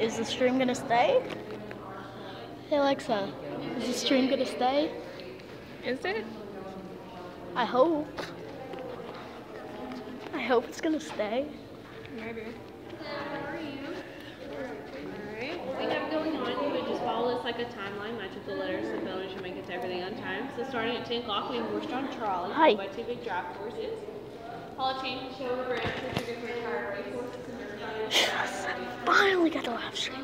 Is the stream gonna stay? Hey Alexa, is the stream gonna stay? Is it? I hope. I hope it's gonna stay. Maybe. How are you? Alright, what we have going on, you would just follow this like a timeline, match with the letters, so Bill should make it to everything on time. So starting at 10 o'clock, we have horse-drawn trolley, Hi. by 2 big draft horses. Hall of Change show over answers to different retired racehorses and different Yes, I finally got the live stream.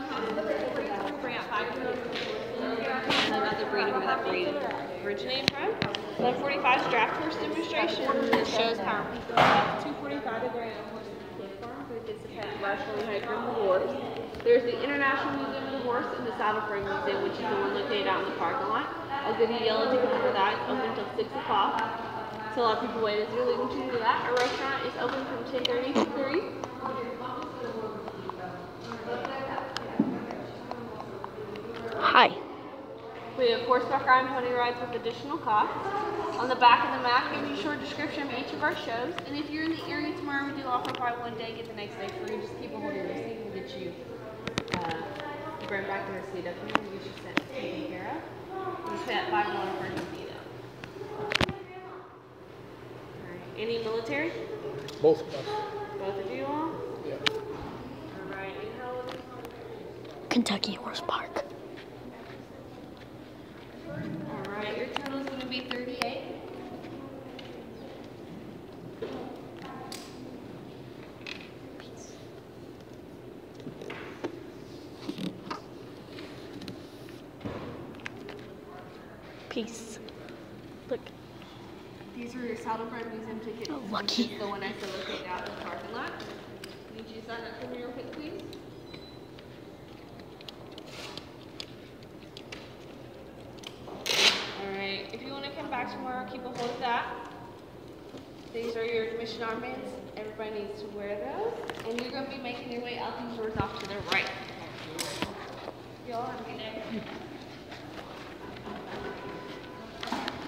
bring out 5 and another breed where that breed originated from. 145 is draft horse demonstration. This shows how people have 245 to their own horses in the farm, but it gets the pet Marshall and Hyper the horse. There's the International Museum of the Horse and the Saddle Frame Museum, which is the one located out in the parking lot. I'll give you yellow to come for that. It's open until 6 o'clock. So a lot of people wait as you're leaving to do that. Our restaurant is open from 10:30 to 3. Hi. We have horseback ride and pony rides with additional costs. On the back of the map gives you a short description of each of our shows. And if you're in the area tomorrow, we do offer buy one day, get the next day free. Just keep a hold of your receipt and get you bring back the receipt up here and get you sent taken care of. You just pay that $5 for a fee though. Alright. Any military? Both of us. Both of you all? Yeah. Alright, and how old is it? Kentucky Horse Park. Alright, your total is going to be 38. Peace. Look. These are your Saddlebred Museum tickets. Oh, lucky. This is the one I said located out in the parking lot. Need you to sign up for me real quick, please? Alright, if you want to come back tomorrow, keep a hold of that. These are your admission armbands. Everybody needs to wear those. And you're going to be making your way out these doors off to the right. Y'all have a good day.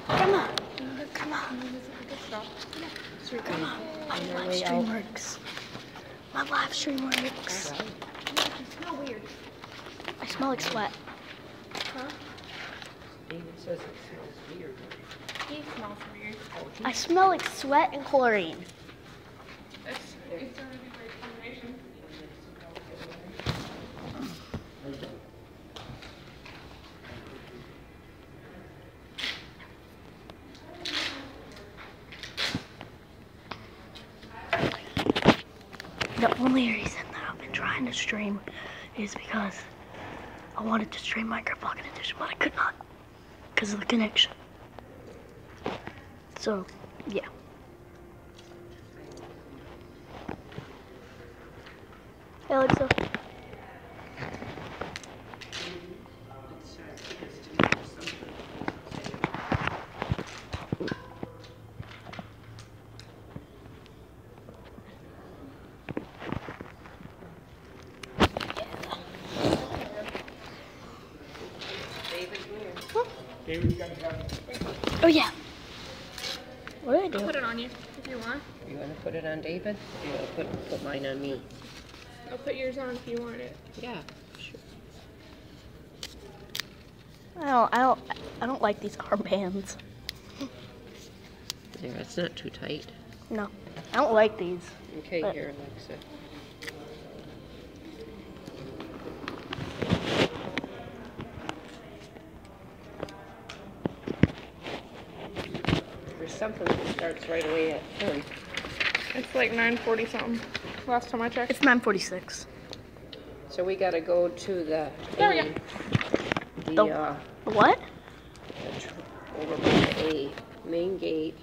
Come on. Come on. Come on. My live stream works. My live stream works. You smell weird. I smell like sweat. Huh? David says it smells weird. He smells weird. I smell like sweat and chlorine. It's already great combination. The only reason that I've been trying to stream is because I wanted to stream Minecraft Pocket Edition, but I could not because of the connection. So, yeah. Hey Alexa. David's got to have Oh yeah. What did I do? Put it on you if you want. You want to put it on David? Or you want to put mine on me? I'll put yours on if you want it. Yeah, sure. I don't like these armbands. There, it's not too tight. No, I don't like these. Okay, But- here, Alexa. There's something that starts right away at 10. It's like 9:40 something. Last time I checked. It's 9:46. So we got to go to the There we A. go. The, What? over by the A main gate.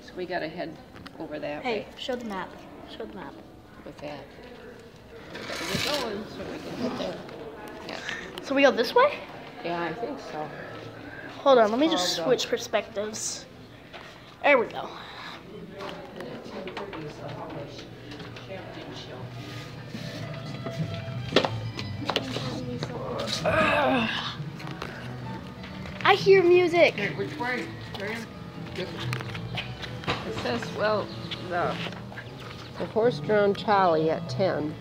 So we got to head over that Hey, way show the map. Show the map. with that. We got to get going so we can get there. Yeah. So we go this way? Yeah, I think so. Hold on, let me just called, switch perspectives. There we go. I hear music. which way? Sam? It says, well, the horse-drawn trolley at 10.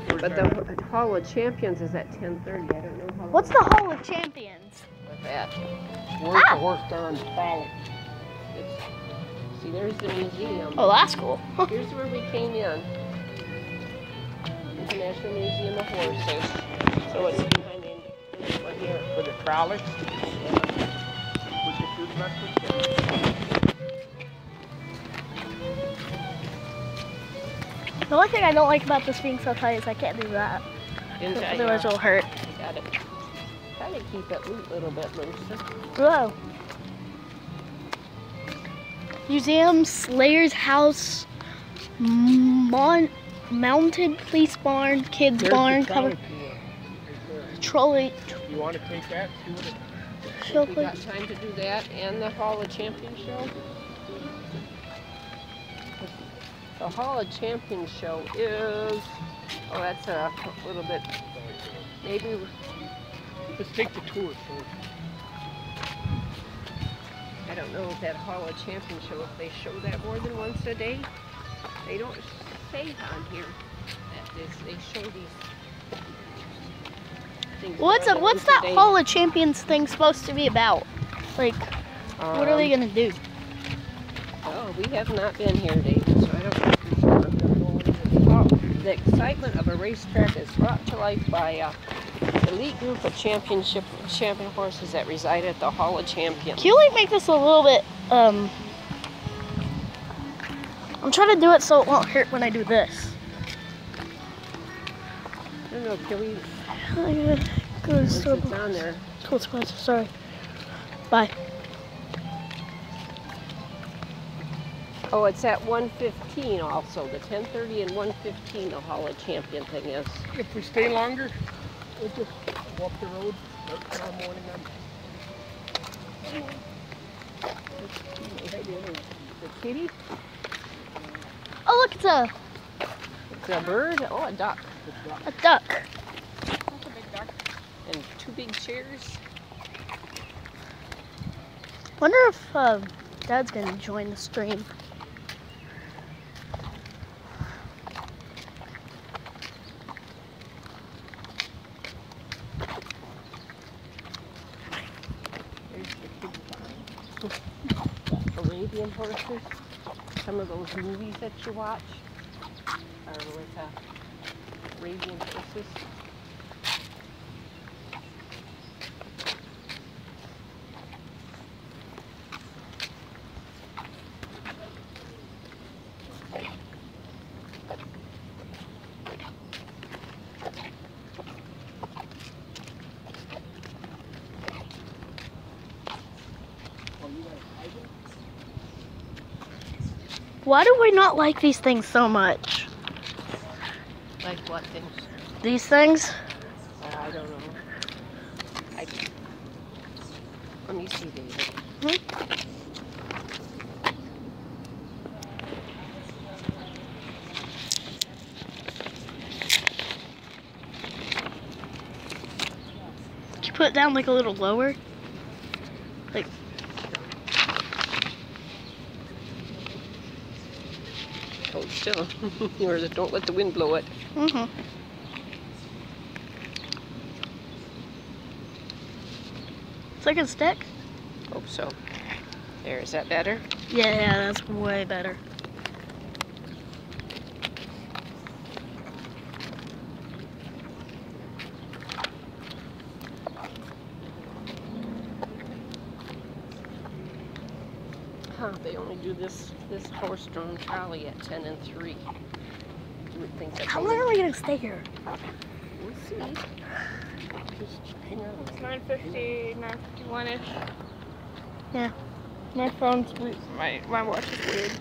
But the Hall of Champions is at 10:30. I don't know how. What's the Hall of Champions? What's that? Where's the horse darn frolic? See, there's the museum. Oh, that's cool. Here's where we came in. International Museum of Horses. So it's behind this one here. For the frolic? With the food breakfast? The only thing I don't like about this being so tight is I can't do that. Otherwise it'll hurt. You gotta keep it a little bit loose. Whoa. Museum, Slayer's house, mounted police barn, kids There's barn, the cover, frolic tour right there. trolley, You want to take that? See what it- show We got place. time to do that and the Hall of Champions show. The Hall of Champions show is, oh, that's a little bit, maybe, Let's take the tour first. I don't know if that Hall of Champions show, if they show that more than once a day. They don't say on here that they show these things. What's more than what's once a that day. Hall of Champions thing supposed to be about? Like, what are they gonna do? Oh, we have not been here, David, so I don't know for sure. Oh, the excitement of a racetrack is brought to life by an elite group of champion horses that reside at the Hall of Champions. Can you like make this a little bit, I'm trying to do it so it won't hurt when I do this. I don't know, can we, I gotta go to the once store. it's on there, Cool sponsor, sorry. Bye. oh, it's at 1:15 also, the 10:30 and 1:15 the Hall of Champion thing is. If we stay longer, we'll just walk the road right tomorrow morning. The kitty, Oh look, it's it's a bird, oh, a duck, a duck. That's a big duck. and two big chairs. Wonder if Dad's gonna join the stream. Arabian horses. Some of those movies that you watch are with Arabian horses. Why do we not like these things so much? Like what things? These things? I don't know. Let me see, David. Could you put it down like a little lower? Like, Hold still. Or don't let the wind blow it. mm-hmm. It's like a stick? Hope so. There, is that better? Yeah, that's way better. Huh, they only do this horse-drawn trolley at 10 and 3. You would think that How they long would- are we gonna stay here? We'll see. Just hang on. It's 9:50, 9:51-ish. Yeah. My phone's weird. My watch is weird.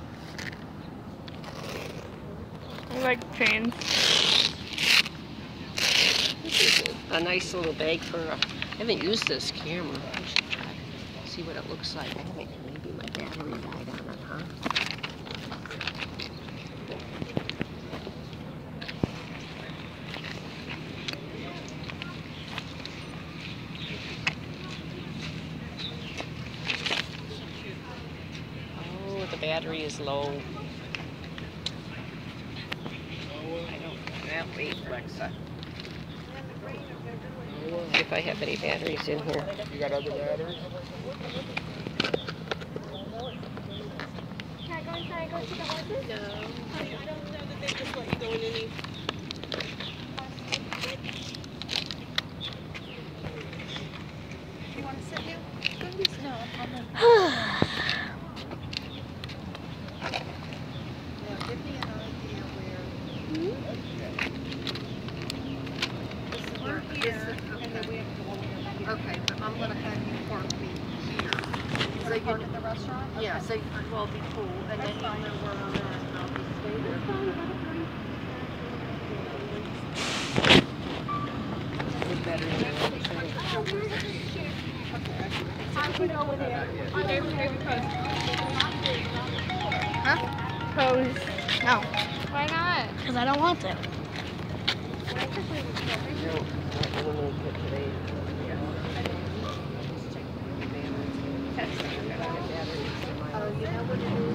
I like chains. This is a nice little bag for I haven't used this camera. I should try to see what it looks like. I think maybe my battery died on it, huh? Oh, the battery is low. I Now, wait, Alexa. See if I have any batteries in here. You got other batteries? Can I go to the horses? No. I don't know that they just let you go in any. You want to sit here? No, I'm not. Now, give me an idea where. We're here, and then we have to go over here. Okay, but I'm gonna have you park me here. So you park at the restaurant? Yeah, so well, be cool, and then you know where I'm at, and I'll be stay there. It's better than Pose. No, Why not? because I don't want to.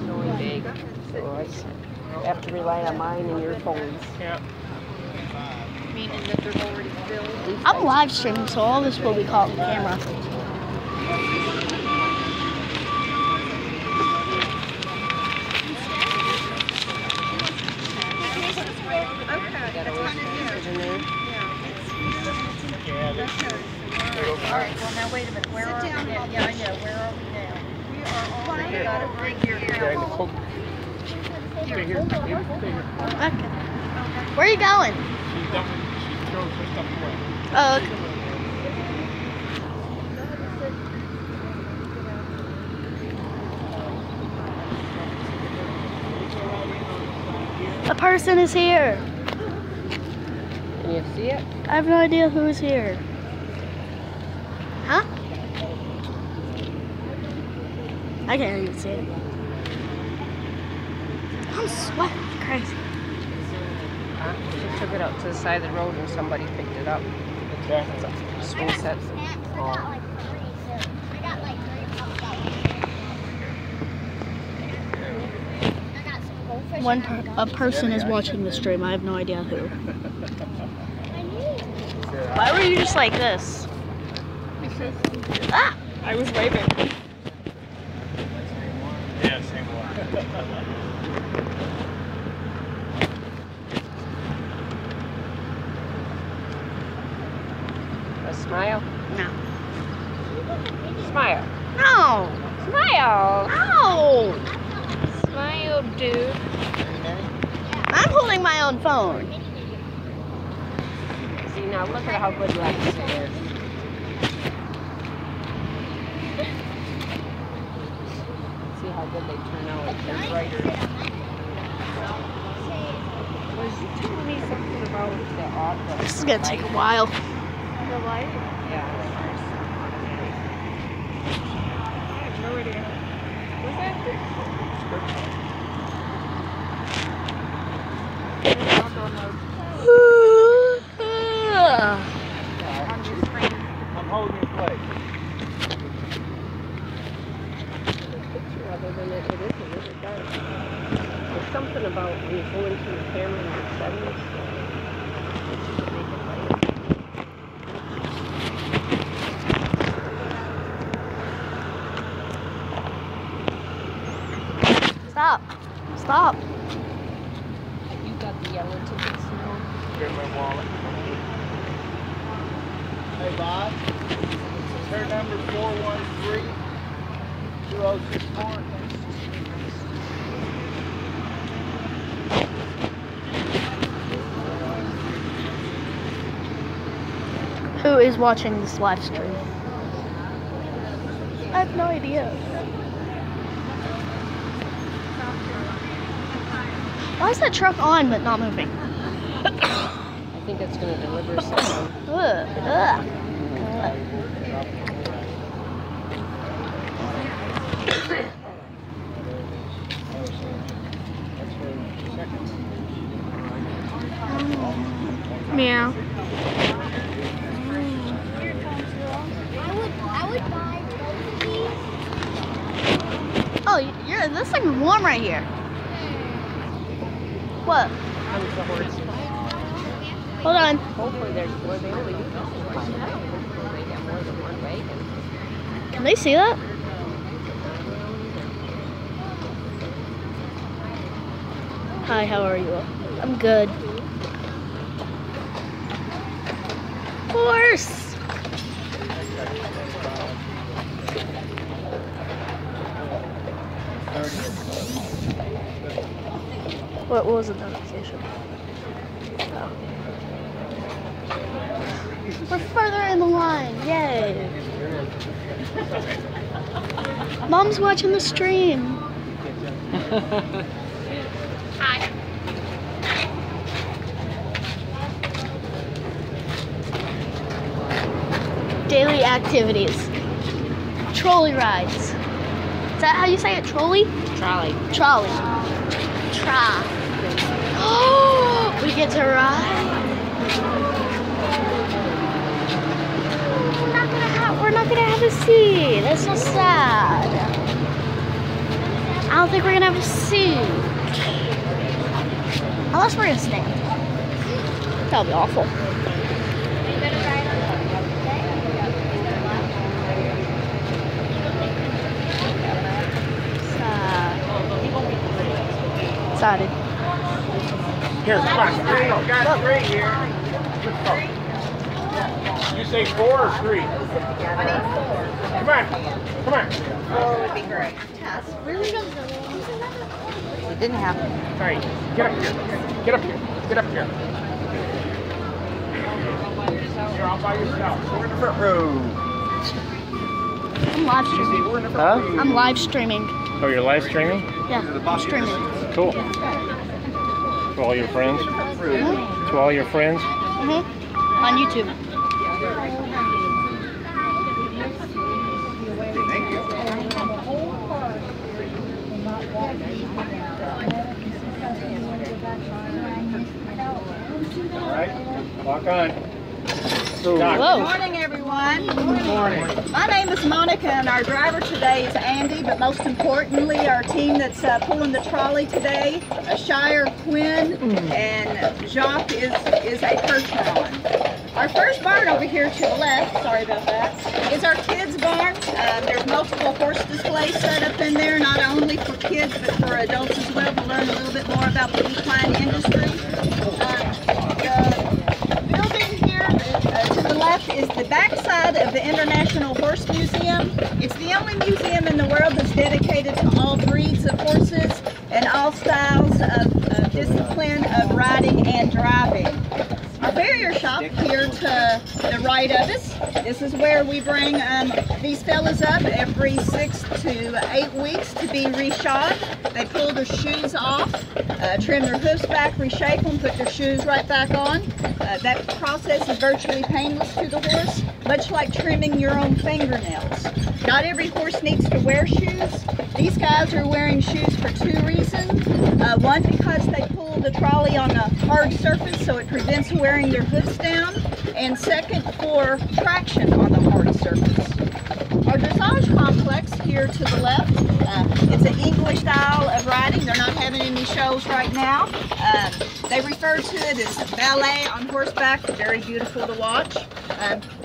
Going big, so I have to rely on mine and your phones. Yeah. Meaning that there's already filled? I'm live streaming, so all this will be caught on camera. Alright, well now wait a minute, where are we now? Yeah, I know, where are we now? We are already got a figure Okay, out. stay here. Stay here. Okay. Where are you going? She throws her stuff away. Oh, okay. A person is here. Can you see it? I have no idea who is here. Huh? I can't even see it. I'm sweating like crazy. She took it out to the side of the road and somebody picked it up. Okay. Swing sets. A person is watching the stream. I have no idea who. Why were you just like this? Ah! I was waving. Yeah, same one. A smile? No. Smile. No! Smile! No! Smile, dude. I'm holding my own phone. See, now look at how good Lex is. See how good they turn out. They're brighter. Was you telling me something about the opera? This is gonna take a while. The light? Yeah. I have no idea. Was that? I'm holding your plate. Other than it isn't, it does. There's something about when you go into the camera and the settings, it should make it lighter. Stop. Stop. You got the yellow tickets now? Here's my wallet. Hey, Bob. Her number 413-2064. Who is watching this live stream? I have no idea. Why is that truck on but not moving? I think it's going to deliver something. Ugh, ugh. Meow. I would buy both of these. Oh, this thing's warm right here. What? Comes the horses. Hold on. Hopefully there's more. They only do this one time. Hopefully they have more than one wagon. Can they see that? Hi, how are you? I'm good. Horse! What was the notification? Oh. We're further in the line. Yay! Mom's watching the stream. Hi. Daily activities. Trolley rides. Is that how you say it? Trolley? Trolley. Trolley. Oh, we get to ride. We're not gonna have a seat. That's so sad. I don't think we're gonna have a seat. Unless we're gonna stand. That'll be awful. Excited. Here, come on. Got 3 here. You say 4 or 3? I need 4. Come on. Come on. 4 would be great. Tess, really doesn't. It didn't happen. All right. Get up here. Get up here. Get up here. You're all by yourself. We're in the front row. I'm live streaming. We're in the front row. I'm live streaming. Oh, you're live streaming? Yeah, I'm streaming. Cool. To all your friends? To all your friends? On YouTube. Thank you. All right. Walk on. Whoa. Good morning, everyone. Good morning. My name is Monica, and our driver today is Andy, but most importantly, our team that's pulling the trolley today, Shire Quinn, and Jacques is a Percheron. Our first barn over here to the left, sorry about that, is our kids' barn. There's multiple horse displays set up in there, not only for kids, but for adults as well, to learn a little bit more about the equine industry. The building here to the left is the backside of the International Horse Museum. It's the only museum in the world that's dedicated to all breeds of horses and all styles of discipline of riding and driving. Our farrier shop here to the right of us, this is where we bring these fellas up every 6 to 8 weeks to be reshod. They pull their shoes off, trim their hoofs back, reshape them, put their shoes right back on. That process is virtually painless to the horse, much like trimming your own fingernails. Not every horse needs to wear shoes. These guys are wearing shoes for 2 reasons. One, because they pull the trolley on a hard surface, so it prevents wearing their hoofs down. And second, for traction on the hard surface. Our dressage complex here to the left, it's an English style of riding. They're not having any shows right now. They refer to it as ballet on horseback. Very beautiful to watch.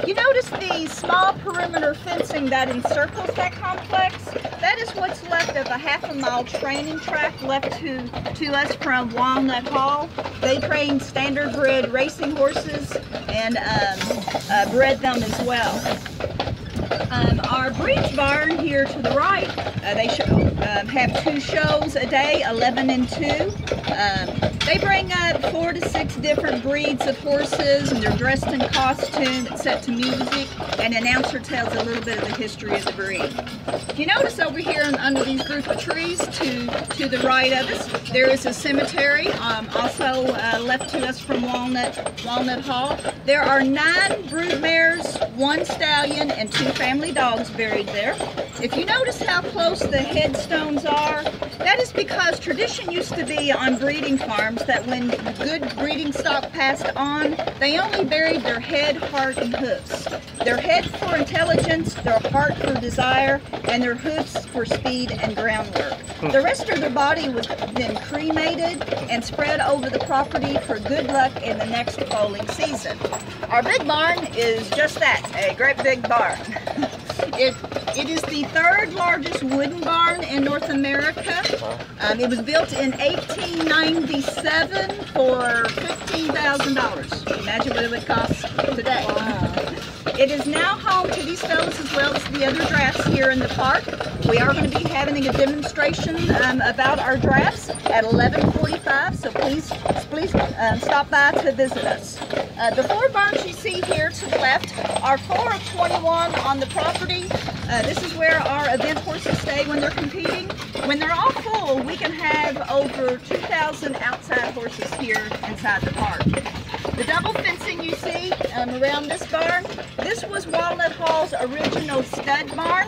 You notice the small perimeter fencing that encircles that complex? That is what's left of a half-a-mile training track left to us from Walnut Hall. They train standard bred racing horses and bred them as well. Our breech barn here to the right, they have 2 shows a day, 11 and 2. They bring up 4 to 6 different breeds of horses, and they're dressed in costume, it's set to music, and an announcer tells a little bit of the history of the breed. If you notice over here under these group of trees to the right of us, there is a cemetery, also left to us from Walnut Hall. There are 9 brood mares, 1 stallion, and 2 family dogs buried there. If you notice how close the heads tombstones are, that is because tradition used to be on breeding farms that when good breeding stock passed on, they only buried their head, heart, and hooves. Their head for intelligence, their heart for desire, and their hooves for speed and groundwork. The rest of their body was then cremated and spread over the property for good luck in the next foaling season. Our big barn is just that, a great big barn. It is the third largest wooden barn in North America. It was built in 1897 for $15,000. Imagine what it would cost today. It is now home to these fellows as well as the other drafts here in the park. We are going to be having a demonstration about our drafts at 11:45, so please stop by to visit us. The 4 barns you see here to the left are 4 of 21 on the property. This is where our event horses stay when they're competing. When they're all full, we can have over 2,000 outside horses here inside the park. The double fencing you see around this barn, this was Walnut Hall's original stud barn.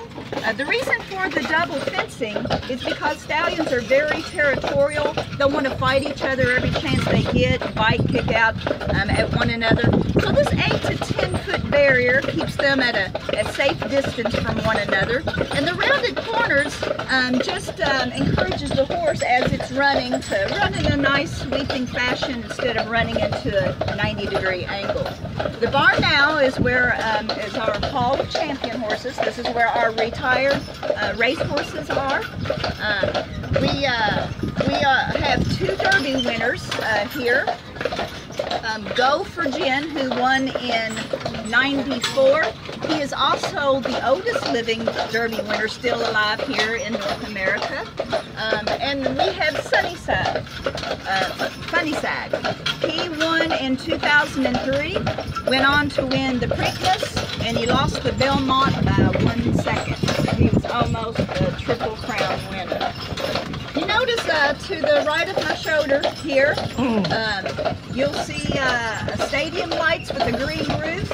The reason for the double fencing is because stallions are very territorial. They'll want to fight each other every chance they get, bite, kick out at one another. So this 8 to 10 foot barrier keeps them at a safe distance from one another. And the rounded corners just encourages the horse as it's running to run in a nice sweeping fashion instead of running into a 90-degree angle. The barn now is where is our Hall of Champion horses. This is where our retired race horses are. We have 2 Derby winners here. Go for Jen, who won in '94. He is also the oldest living Derby winner still alive here in North America. And we have Sunnyside. He won in 2003, went on to win the Preakness, and he lost the Belmont by 1 second. So he was almost a Triple Crown winner. You notice to the right of my shoulder here, you'll see stadium lights with a green roof.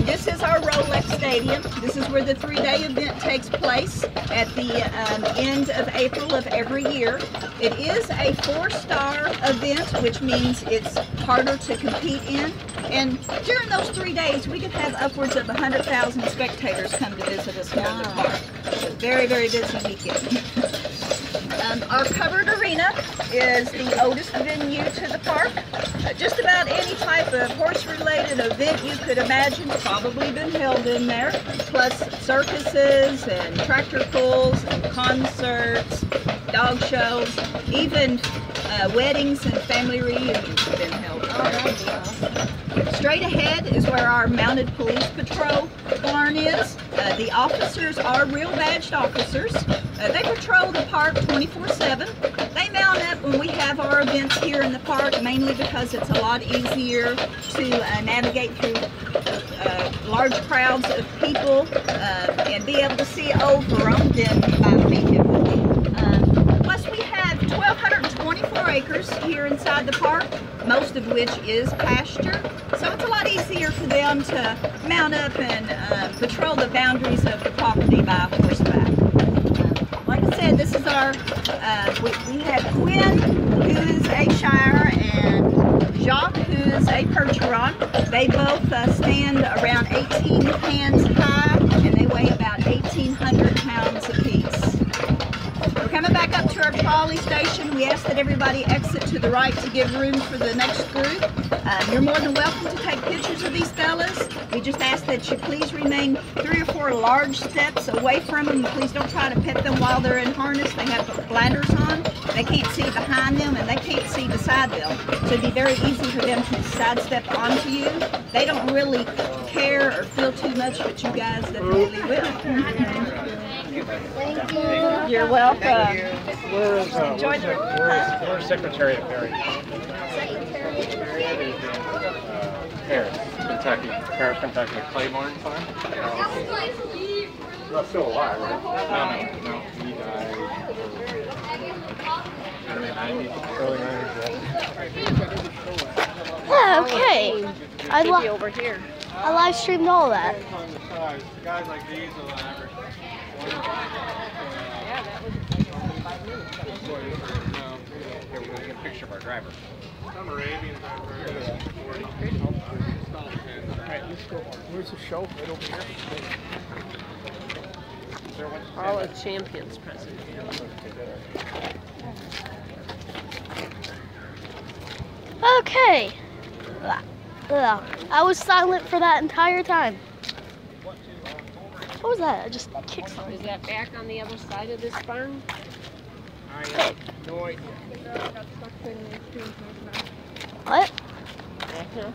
This is our Rolex Stadium. This is where the 3-day event takes place at the end of April of every year. It is a 4-star event, which means it's harder to compete in. And during those 3 days, we could have upwards of 100,000 spectators come to visit us here in the park. It's a very, very busy weekend. Our covered arena is the oldest venue to the park. Just about any type of horse-related event you could imagine has probably been held in there, plus circuses and tractor pulls and concerts, dog shows, even weddings and family reunions have been held. Straight ahead is where our mounted police patrol barn is. The officers are real badged officers. They patrol the park 24/7. They mount up when we have our events here in the park, mainly because it's a lot easier to navigate through large crowds of people and be able to see over them than by feet it would be. Plus we have 1,224 acres here inside the park, most of which is pasture. So it's a lot easier for them to mount up and patrol the boundaries of the property by horseback. Like I said, this is our, we have Quinn, who is a Shire, and Jacques, who is a Percheron. They both stand around 18 hands high, and they weigh about 1,800 pounds apiece. We're coming back up to our trolley station. We ask that everybody exit to the right to give room for the next group. You're more than welcome to take pictures of these fellas. We just ask that you please remain 3 or 4 large steps away from them. Please don't try to pet them while they're in harness. They have blinders on. They can't see behind them and they can't see beside them. So it'd be very easy for them to sidestep onto you. They don't really care or feel too much, but you guys definitely will. Thank you. You're welcome. Where is Secretary of Perry? Paris, Kentucky. Paris, Kentucky. Claiborne Farm? Not still alive, right? No. He died early 90s. Early 90s, Yeah, okay. Maybe over here. I live streamed all that. Guys like these will average. Yeah, that was Here, we're going to get a picture of our driver. Alright, let's go. Where's the show? Right over here. Hall of Champions present. Okay. I was silent for that entire time. What was that? I just kicked something. Is that back on the other side of this barn? I have no idea. What? Uh-huh.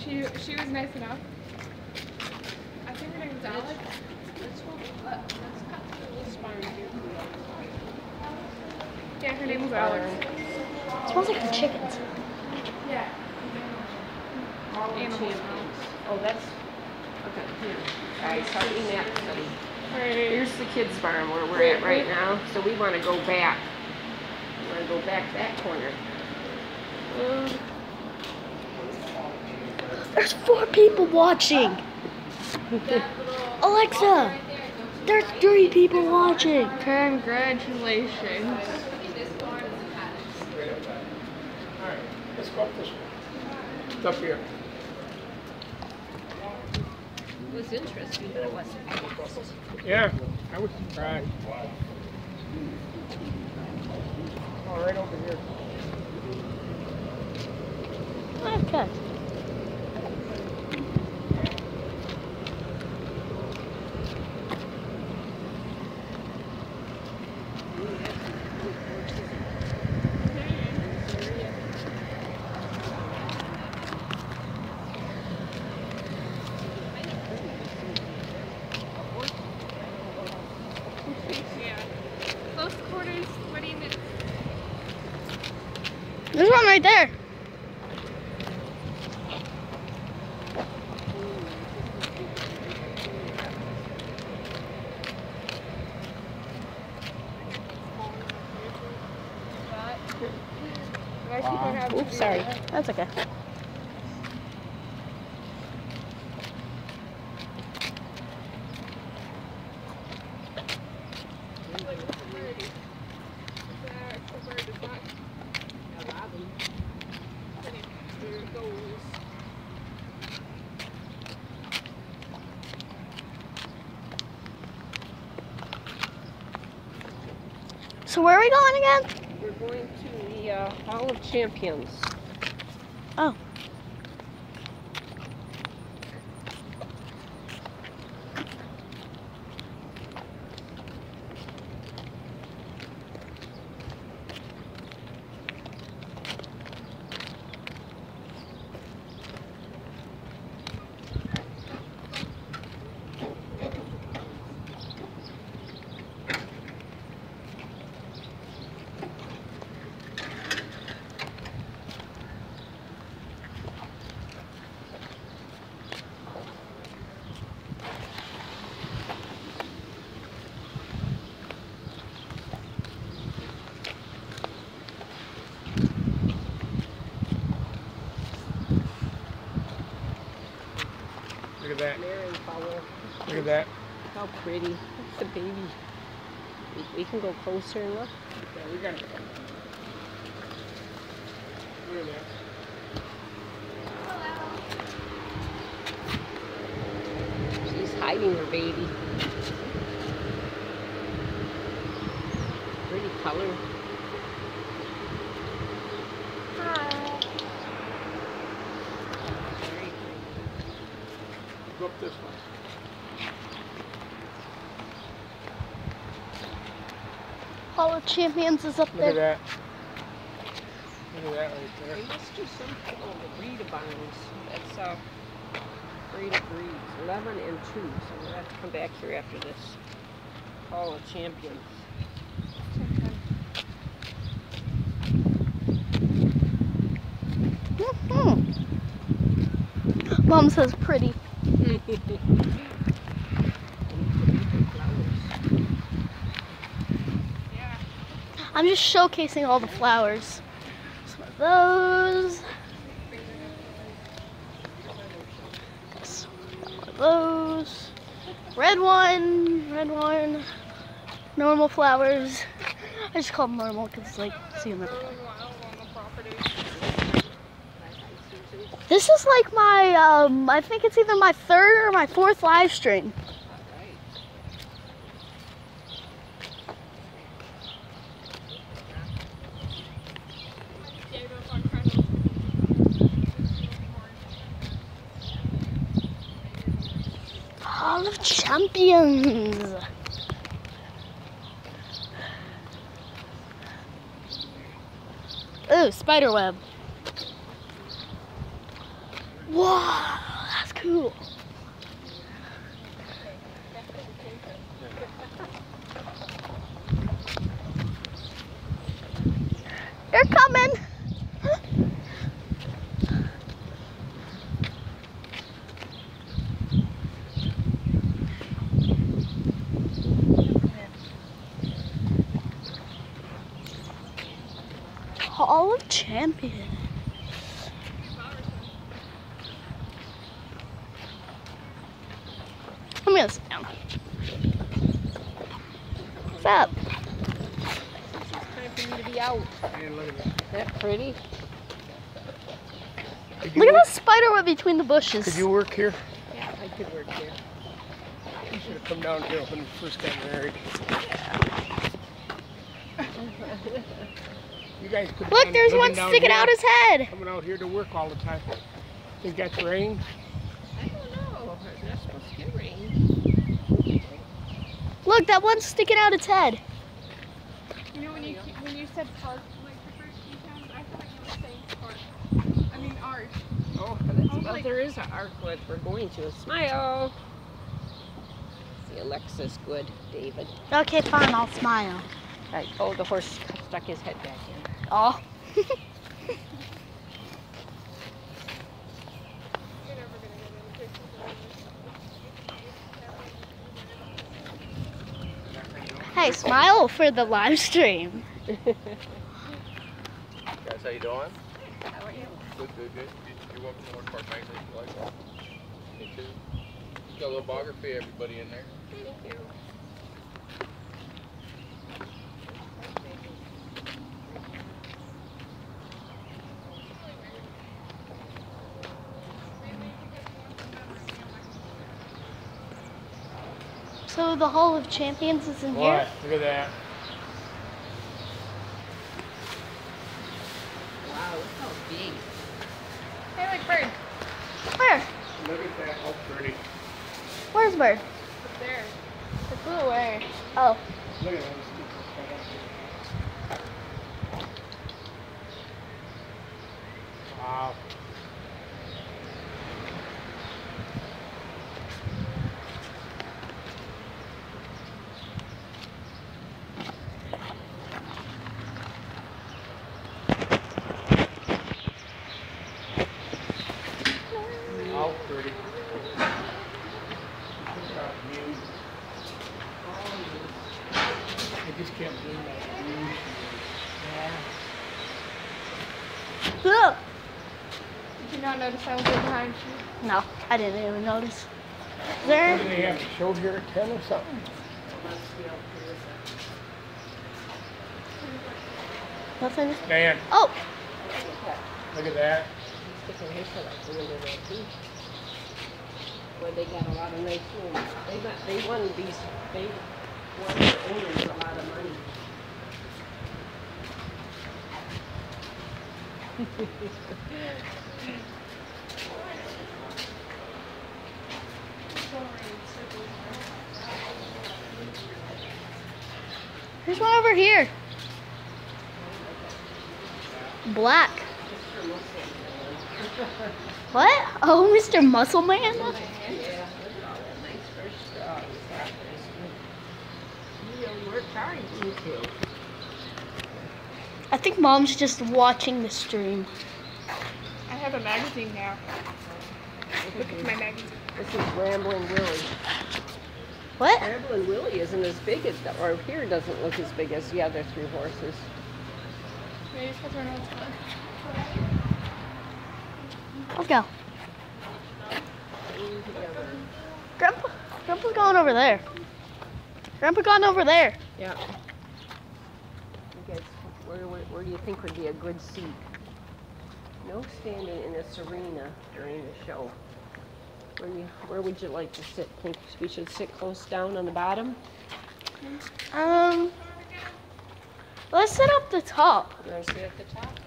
She was nice enough. I think her name was Alex. Let's cut through this barn here. Yeah, her name was Alex. It smells like the chickens. Yeah. Hall of Champions. Oh, that's... Okay, here. Alright, start in that study. Here's the kids' barn where we're at right now. So we want to go back. We want to go back that corner. There's 4 people watching. Alexa, there's 3 people watching. Congratulations. Alright, let's go up this way. It's up here. It was interesting, but it wasn't fast. Yeah, I was surprised. Oh, right over here. Okay. Yeah. Close quarters, 20 minutes. There's one right there. Oops, sorry. That's okay. So where are we going again? We're going to the Hall of Champions. Oh. Look at that. Marion Powell. Look at that. How pretty. That's the baby. We can go closer and look. Yeah, we got it. Look at that. She's hiding her baby. Pretty color. Go up this way. Hall of Champions is up Look at there. that. Look at that right there. They must do some, oh, the breed of barns. That's breed of breeds. 11 and 2. So we'll have to come back here after this. Hall of Champions. Mom says pretty. I'm just showcasing all the flowers. Some of those. Some of those. Red one. Normal flowers. I just call them normal because it's like, see them every day. This is like my, I think it's either my 3rd or my 4th live stream. Hall of Champions. Ooh, spider web. Wow, that's cool. They're coming. Hall of Champions. I'm gonna sit down. What's up? It's time for me to be out. Isn't that pretty? Look at the spider web between the bushes. Could you work here? Yeah, I could work here. You should have come down here when we first got married. You guys could Look, there's one sticking out his head. Coming out here to work all the time. Think that's rain? I don't know. It's not supposed to get rain. Look, that one's sticking out its head. You know when you said park like the first few times, I thought you were saying park. I mean arch. Oh, well, there is an arc that we're going to. Smile. See, Alexa's good, David. Okay, fine, I'll smile. Right. Oh, the horse stuck his head back in. Oh. Hey, smile for the live stream. Guys, how you doing? How are you? Good. You're welcome to North Park Magazine if you like that. Me too. Got a little biography of everybody in there. Thank you. So the Hall of Champions is in here? Look at that. Wow, look how big. Hey, look, bird. Where? Look at that. How pretty. Where's Bird? Up there. It flew away. Oh. Look at those. Wow. How pretty. I just can't believe that view. Look. Did you not notice I was behind you? No, I didn't even notice. Is What there? do they have to show here at 10 or something? Nothing? Dan, Oh, look at that. He's sticking his head out the window there too. Well, they got a lot of nice rooms. They won the owners a lot of money. there's one over here. Black. What? Oh, Mr. Muscle Man? Yeah, look at all that nice fresh straw. You really worked hard, didn't you? I think Mom's just watching the stream. I have a magazine now. Look at my magazine. This is Ramblin' Willie. What? Ramblin' Willie isn't as big as, or here doesn't look as big as the other three horses. Maybe it's because we're not fun. Let's go. Grandpa's going over there. Grandpa gone over there. Yeah. Where do you think would be a good seat? No standing in this arena during the show. Where would you like to sit? Think we should sit close down on the bottom? Let's sit up the top. You want to sit at the top?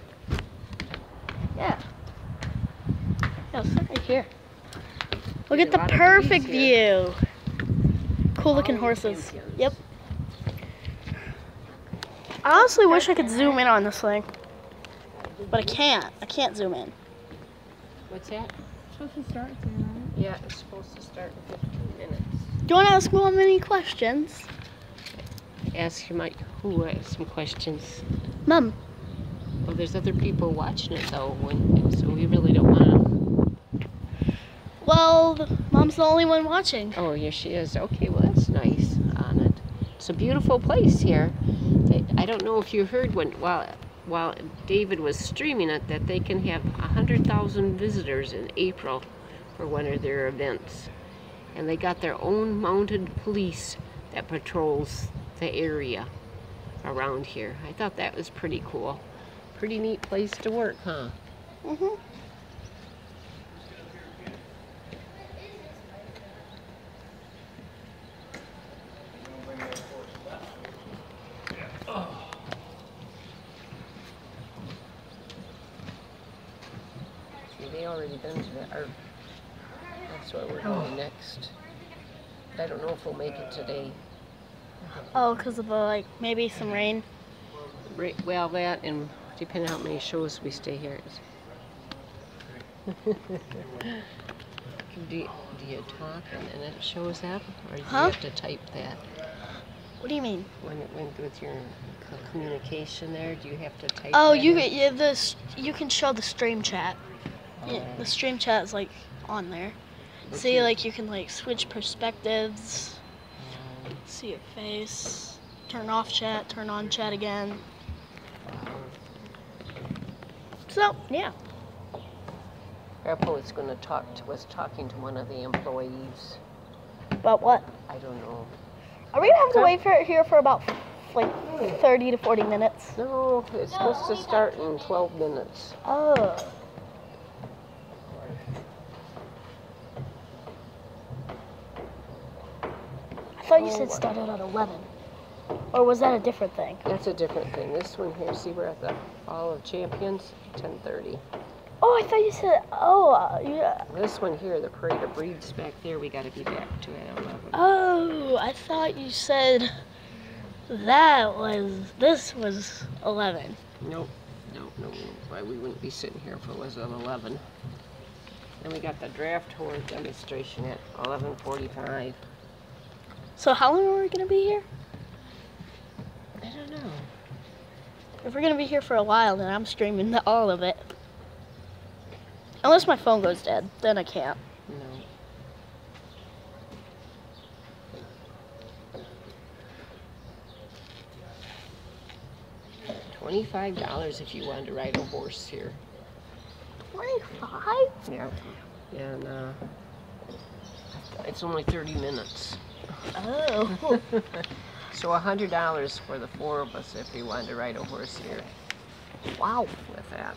Yeah. Yeah, sit right here. Look There's at the a lot of perfect trees here. view. Cool looking All horses. champions. Yep. I honestly wish I could zoom in on this thing, but I can't. I can't zoom in. What's that? Supposed to start soon, right? Yeah, it's supposed to start in 15 minutes. Do you want to ask Mom any questions? Ask who has some questions. Mom. Well, there's other people watching it though, so we really don't want to. Well, Mom's the only one watching. Oh, yes, she is. Okay, well, that's nice on it. It's a beautiful place here. I don't know if you heard while David was streaming it that they can have 100,000 visitors in April for one of their events. And they got their own mounted police that patrols the area around here. I thought that was pretty cool. Pretty neat place to work, huh? Mm-hmm. See, they already been to that. That's where we're going next. But I don't know if we'll make it today. Oh, because of the, maybe some rain. Well, that and depending on how many shows we stay here. do you talk and then it shows up? Or do you have to type that? What do you mean? When it went with your communication there, do you have to type Oh, that in? you can show the stream chat. Yeah, the stream chat is on there. But See, you- you can switch perspectives, see your face, turn off chat, turn on chat again. So, yeah. Grandpa was going to was talking to one of the employees. About what? I don't know. Are we gonna have to wait for it here for about 30 to 40 minutes? No, it's supposed to start in 12 minutes. Oh. I thought you said started at 11. Or was that a different thing? That's a different thing. This one here, see, we're at the Hall of Champions, 10:30. Oh, I thought you said, yeah. This one here, the Parade of Breeds back there, we got to be back to at 11. Oh, I thought you said this was 11. Nope. No. Why we wouldn't be sitting here if it was at 11. Then we got the draft horse demonstration at 11:45. So how long are we gonna be here? I don't know. If we're gonna be here for a while, then I'm streaming all of it. Unless my phone goes dead, then I can't. No. $25 if you wanted to ride a horse here. 25? Yeah. And it's only 30 minutes. Oh. So $100 for the 4 of us if we wanted to ride a horse here. Wow. With that.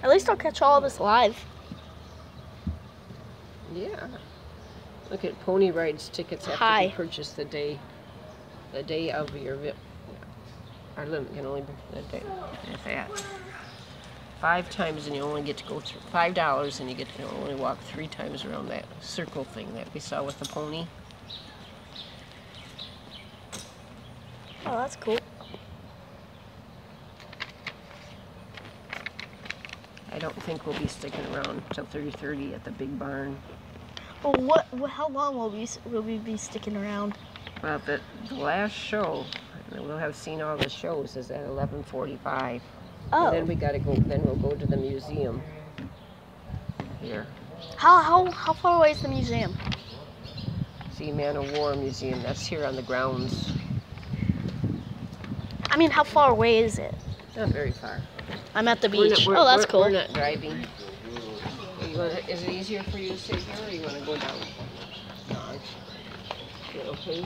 At least I'll catch all of this live. Yeah. Look at pony rides tickets have to be purchased the day of your our limit can only be the day with that. 5 times and you only get to go through $5 and you get to only walk 3 times around that circle thing that we saw with the pony. Oh, that's cool. I don't think we'll be sticking around till 3:30 at the big barn. Well, how long will we be sticking around? Well, the last show, and we'll have seen all the shows, is at 11:45. Oh. And then we gotta go. Then we'll go to the museum. Here, How far away is the museum? see Man of War Museum. That's here on the grounds. I mean, how far away is it? Not very far. I'm at the We're beach. not- Oh, that's cool. We're not driving. Is it easier for you to sit here, or you want to go down? No, Okay.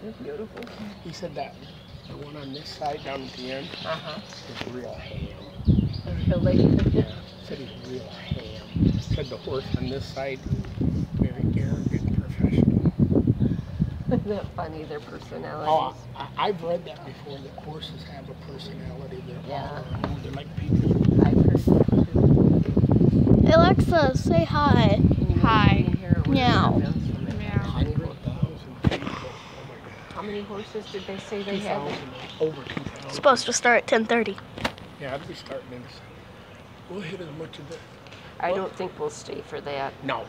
They're beautiful. He said that the one on this side down at the end Uh-huh. is real ham. Really? Said he's real ham. Said the horse on this side, very arrogant, professional. Isn't that funny, their personalities? Oh, I've read that before, that horses have a personality. They're Yeah. all, they're like people. I've heard that too. Hey, Alexa, say hi. Hi. Meow. Meow. 100,000 people. Oh my God. How many horses did they say they had? 2,000. Over 2,000. Supposed to start at 10:30. Yeah, I'd be starting in. We'll hit as much of it. I don't think we'll stay for that. No.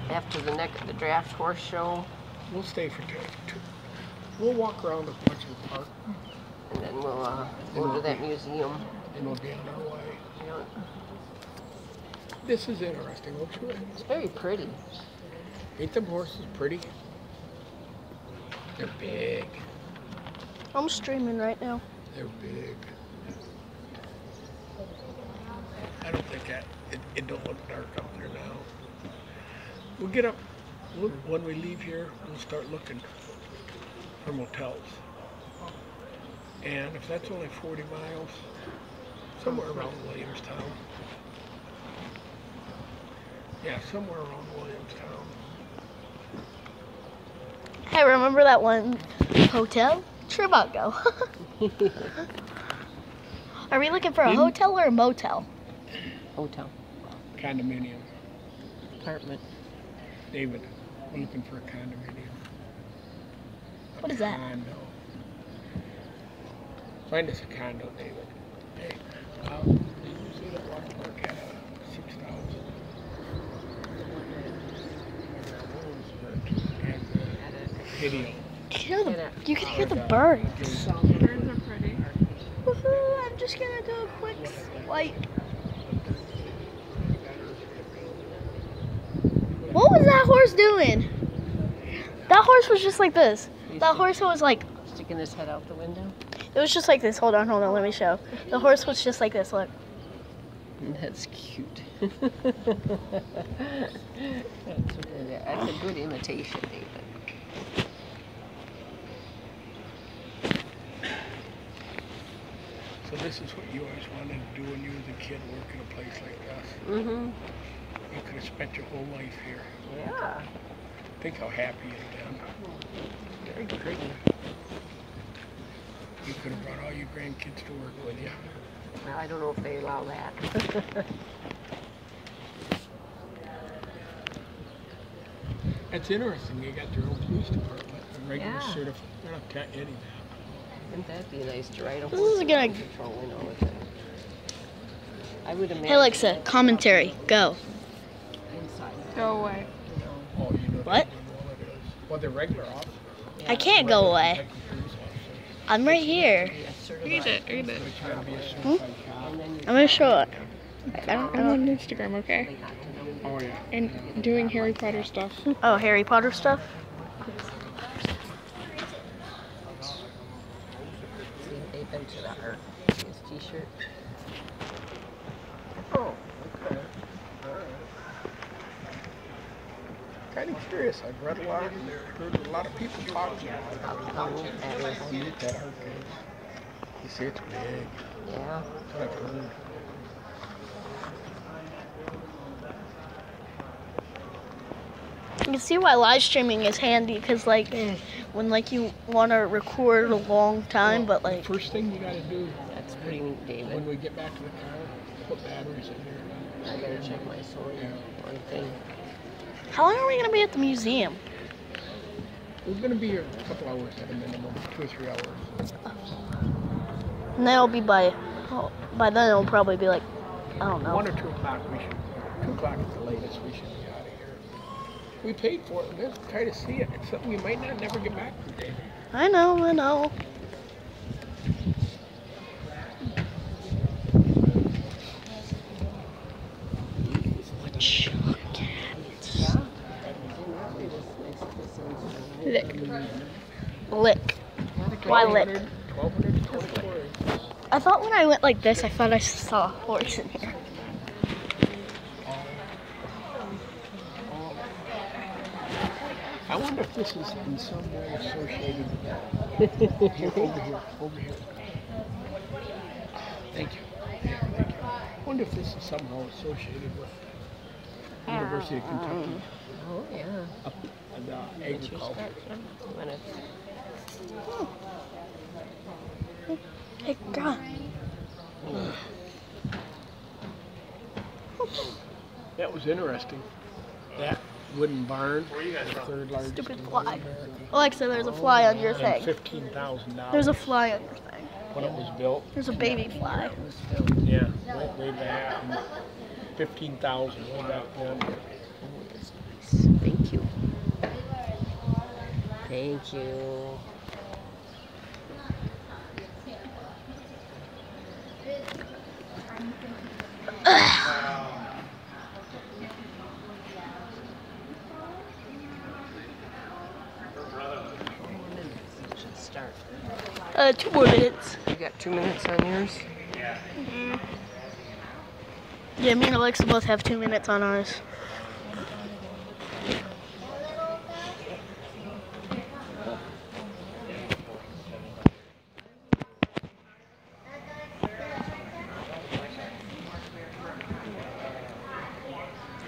After the draft horse show, We'll stay for two. We'll walk around a bunch of the park and then we'll go to that museum. and we'll be on our way. You know, This is interesting, don't you? it's very pretty. Ain't them horses pretty? They're big. I'm streaming right now. They're big. I don't think it don't look dark up there now. We'll get up, when we leave here, we'll start looking for motels. And if that's only 40 miles, somewhere around Williamstown. Yeah, somewhere around Williamstown. Hey, remember that one hotel? Sure about go. Are we looking for a hotel or a motel? Hotel, Condominium. apartment. David, we're looking for a condominium. What is that? Condo. Find us a condo, David. Hey, see that water park at 6,000. Video. You can hear the birds. Birds are pretty. Woohoo, I'm just gonna do a quick swipe. What was that horse doing? That horse was just like this. That horse was like, Sticking his head out the window. it was just like this. Hold on, let me show. The horse was just like this, look. That's cute. That's a good imitation, David. So this is what you always wanted to do when you was a kid, work in a place like this. Mm-hmm. You could have spent your whole life here. Yeah. Think how happy you'd been. Very pretty. You could have brought all your grandkids to work with you. Well, I don't know if they allow that. That's interesting. They got their own police department, a regular Yeah. certified. They're not Eddie that. Wouldn't that be nice to ride a This horse is gonna- patrolling all the time? I would imagine. Hey Alexa, commentary, go. Inside. Go away. Oh, you know What? what it is. Well, they're regular officers. I can't go away. Detective police officers. I'm right here. Read it. Read it. But you gotta be a certified cop. And then I'm gonna show it. I'm on Instagram, okay? Oh, yeah. And doing Harry Potter stuff. Oh, Harry Potter stuff? see if they've been to the art. His t-shirt. Oh, okay. All right. Kind of curious. I've read a lot, heard a lot of people talking about it. How neat that is. How neat that art is. You see, it's big. Yeah. That's what I've heard. You can see why live streaming is handy, because like when like you want to record a long time, but like First thing you gotta do That's pretty neat, David. when we get back to the car, put batteries in there. I gotta check my solar. One thing. how long are we gonna be at the museum? We're gonna be here a couple hours at a minimum, 2 or 3 hours. And then it'll be by then it'll probably be like, I don't know. 1 or 2 o'clock we should, 2 o'clock is the latest we should be out of here. We paid for it, let's try to see it. It's something we might not never get back to, David. I know. Lick. Lick. Why lick? 1,224 acres. I thought when I went like this, I thought I saw a horse in here. I wonder if this is in some way associated with here, over here. Thank you. Yeah, thank you. I wonder if this is somehow associated with University of Kentucky. Oh, yeah. Up in the agriculture. Hey, God. That was interesting. That wooden barn, the third largest Stupid in fly. America. Alexa, there's a fly on your And thing. $15,000. There's a fly on your thing. when it was built. There's a baby fly. Yeah, way back. 15,000 way back then. Thank you. Thank you. Start. 2 more minutes. You got 2 minutes on yours? Mm-hmm. Yeah, me and Alexa both have 2 minutes on ours.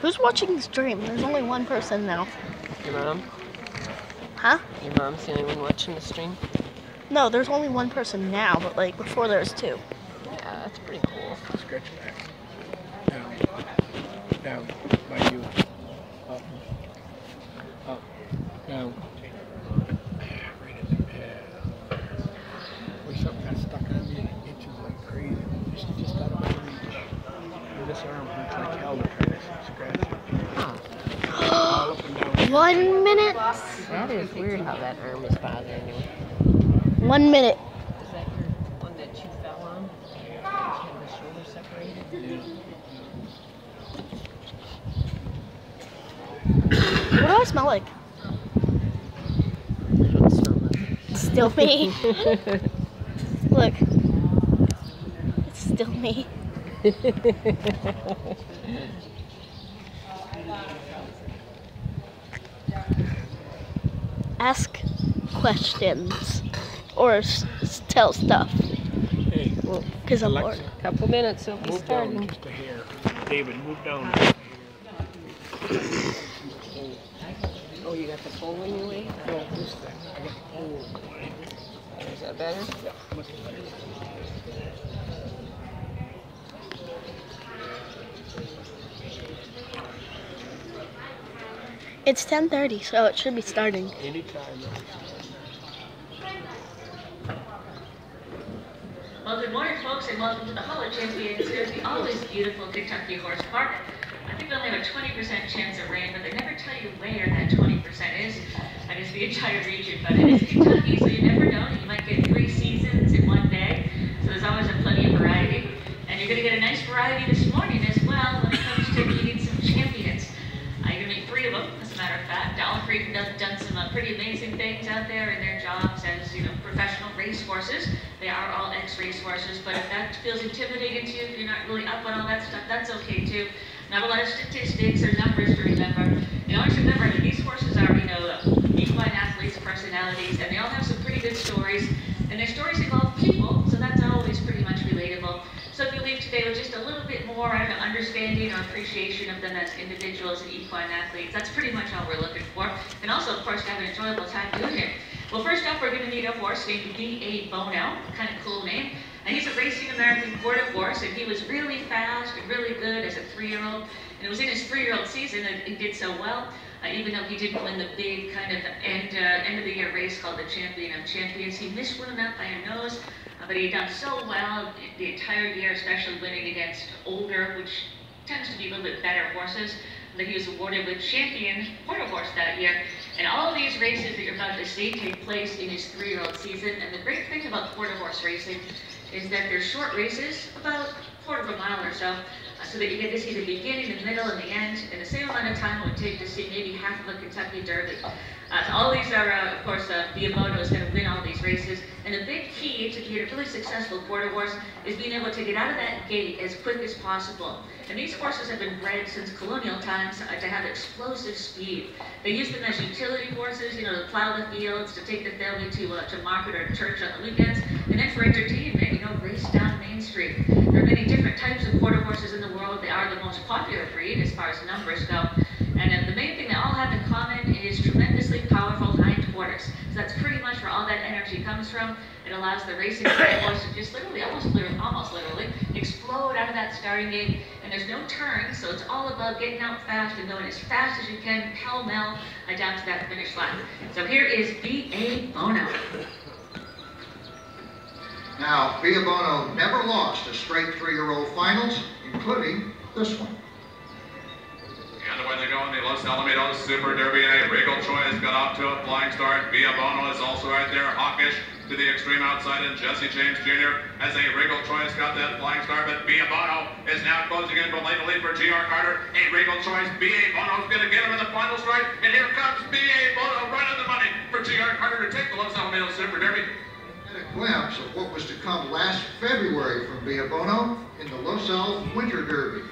Who's watching the stream? There's only one person now. Your mom? Huh? Your mom's the only one watching the stream? No, there's only one person now, but like before there was 2. Yeah, that's pretty cool. Scratch back. Down. By you. Up. Up. Down. Right in the pad. Where something got stuck on me and it itches like crazy. Just out of my reach. Where this arm hurts like hell to try to scratch it. All up and down. 1 minute. That is weird how that arm is bothering you. 1 minute. Is that your one that you fell on? You have the shoulder separated? What do I smell like? I don't smell nothing. It's still me. Look. It's still me. Ask questions or tell stuff. Hey, Because I'm bored. Alexa, Couple minutes, it'll be move down starting. just a hair. David, move down just a hair. Oh, you got the pole in your way? No, this thing. I got the whole way. Is that better? Yeah, much better. It's 10:30, so it should be starting. Anytime. Well, good morning, folks, and welcome to the Hall of Champions here at the always beautiful Kentucky Horse Park. I think we only have a 20% chance of rain, but they never tell you where that 20% is. I guess the entire region, but it is Kentucky, so you never know. You might get 3 seasons in one day, so there's always a plenty of variety. And you're going to get a nice variety this morning as well when it comes to meeting some champions. You're going to meet 3 of them, as a matter of fact. All 3 have done some pretty amazing things out there in their jobs as, professional racehorses. They are all ex-racehorses, but if that feels intimidating to you, if you're not really up on all that stuff, that's okay too. Not a lot of statistics or numbers to remember. And always remember that these horses are, equine athletes, personalities, and they all have some pretty good stories. And their stories involve people, so that's always pretty much relatable. So if you leave today with just a little bit more, understanding or appreciation of them as individuals and equine athletes, that's pretty much all we're looking for. And also, of course, to have an enjoyable time doing it. Well, first up, we're going to meet a horse named B.A. Bono, kind of cool name. And he's a racing American quarter horse, and he was really fast and really good as a 3-year-old. And it was in his 3-year-old season that he did so well, even though he didn't win the big kind of end of the year race called the Champion of Champions. He missed one out by a nose, but he had done so well the entire year, especially winning against older, which tends to be a little bit better horses, that he was awarded with Champion Quarter Horse that year. And all of these races that you're about to see take place in his 3-year-old season. And the great thing about quarter horse racing is that they're short races, about a quarter of a mile or so. So so that you get to see the beginning, the middle, and the end in the same amount of time it would take to see maybe half of a Kentucky Derby. So all these are, of course, Via Bono is going to win all these races, and a big key to get a really successful quarter horse is being able to get out of that gate as quick as possible. And these horses have been bred since colonial times to have explosive speed. They use them as utility horses, to plow the fields, to take the family to market or church on the weekends, and then for entertainment, race down Main Street. There are many different types of quarter horses in the world. They are the most popular breed as far as numbers go. And the main thing they all have in common is tremendously powerful hindquarters. So that's pretty much where all that energy comes from. It allows the racing horse to just literally, almost literally, explode out of that starting gate. And there's no turns, so it's all about getting out fast and going as fast as you can, pell-mell, down to that finish line. So here is Via Bono. Now, Via Bono never lost a straight 3-year-old finals, including this one. And away they go in the Los Alamitos Super Derby, and a Regal Choice got off to a flying start. Via Bono is also right there, hawkish to the extreme outside, and Jesse James Jr. as a Regal Choice got that flying start, but Via Bono is now closing in for late lead for G.R. Carter. A Regal Choice, Via Bono's going to get him in the final strike, and here comes Via Bono right on the money for G.R. Carter to take the Los Alamitos Super Derby. And a glimpse of what was to come last February from Via Bono in the Los Al Winter Derby.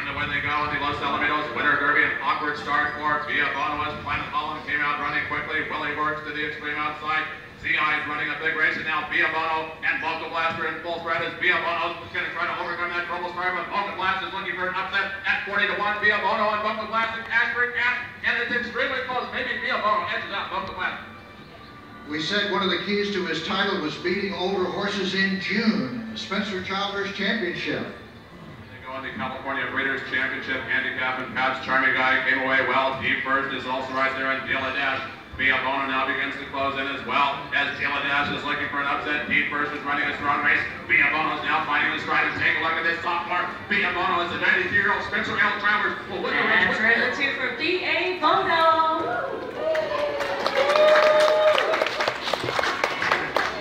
And away they go in the Los Alamitos Winter Derby. An awkward start for Via Bono as Planet Holland came out running quickly. Willie Works to the extreme outside. CI is running a big race, and now Via Bono and Vocal Blaster in full spread as Via Bono's going to try to overcome that trouble start, but Vocal Blast is looking for an upset at 40 to 1. Via Bono and Vocal Blast and Asterisk Ash, and it's extremely close. Maybe Via Bono edges out Vocal Blast. We said one of the keys to his title was beating older horses in June, the Spencer Childers Championship. On the California Breeders' Championship handicap, and Pat's Charming Guy came away well. Deep First is also right there, and Dilla Dash. Via Bono now begins to close in as well, as Dilla Dash is looking for an upset. Deep First is running a strong race. Via Bono is now finding the stride, and take a look at this sophomore. Via Bono is the 93-year-old Spencer L. Travers. Well, that's right, let's hear for Via Bono.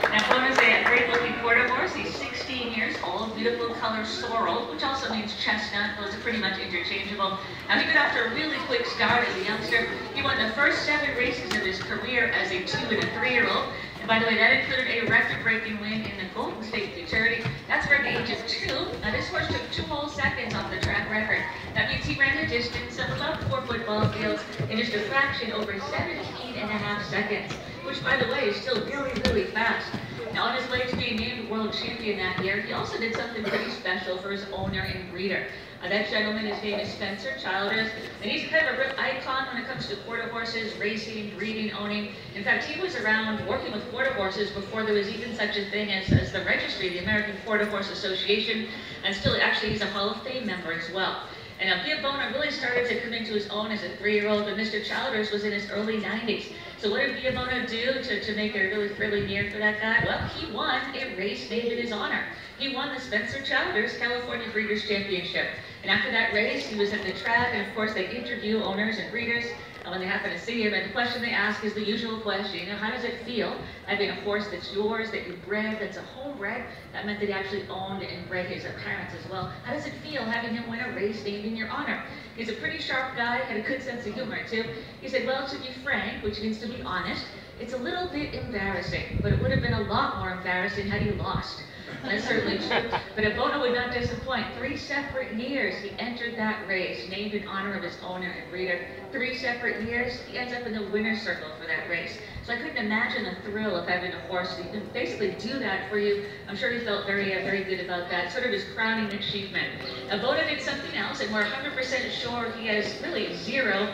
Now, Bono's a great-looking quarter horse. He's 16 years old, beautiful color sorrel, which also means chestnut. Those are pretty much interchangeable. Now, he got off to a really quick start as a youngster. He won the first 7 races of his career as a 2- and a 3-year-old. And by the way, that included a record-breaking win in the Golden State Futurity. That's for the age of 2. Now, this horse took 2 whole seconds off the track record. That means he ran a distance of about 4 football fields in just a fraction over 17.5 seconds, which, by the way, is still really, really fast. Now, on his way to being named world champion that year, he also did something pretty special for his owner and breeder. That gentleman, his name is Spencer Childers, and he's kind of a real icon when it comes to quarter horses, racing, breeding, owning. In fact, he was around working with quarter horses before there was even such a thing as the registry, the American Quarter Horse Association, and still, actually, he's a Hall of Fame member as well. And Via Bono really started to come into his own as a 3-year-old, but Mr. Childers was in his early 90s. So what did Via Bono do to make it a really thrilling year for that guy? Well, he won a race named in his honor. He won the Spencer Childers California Breeders' Championship. And after that race, he was at the track, and of course they interview owners and breeders when they happen to see him, and the question they ask is the usual question, how does it feel having a horse that's yours, that you bred, that's a homebred? That meant that he actually owned and bred his parents as well. How does it feel having him win a race named in your honor? He's a pretty sharp guy, had a good sense of humor too. He said, well, to be frank, which means to be honest, it's a little bit embarrassing, but it would have been a lot more embarrassing had he lost. That's certainly true. But Bono would not disappoint. 3 separate years he entered that race, named in honor of his owner and breeder. 3 separate years, he ends up in the winner's circle for that race. So I couldn't imagine the thrill of having a horse who can basically do that for you. I'm sure he felt very, very good about that. Sort of his crowning achievement. Bono did something else, and we're 100% sure he has really zero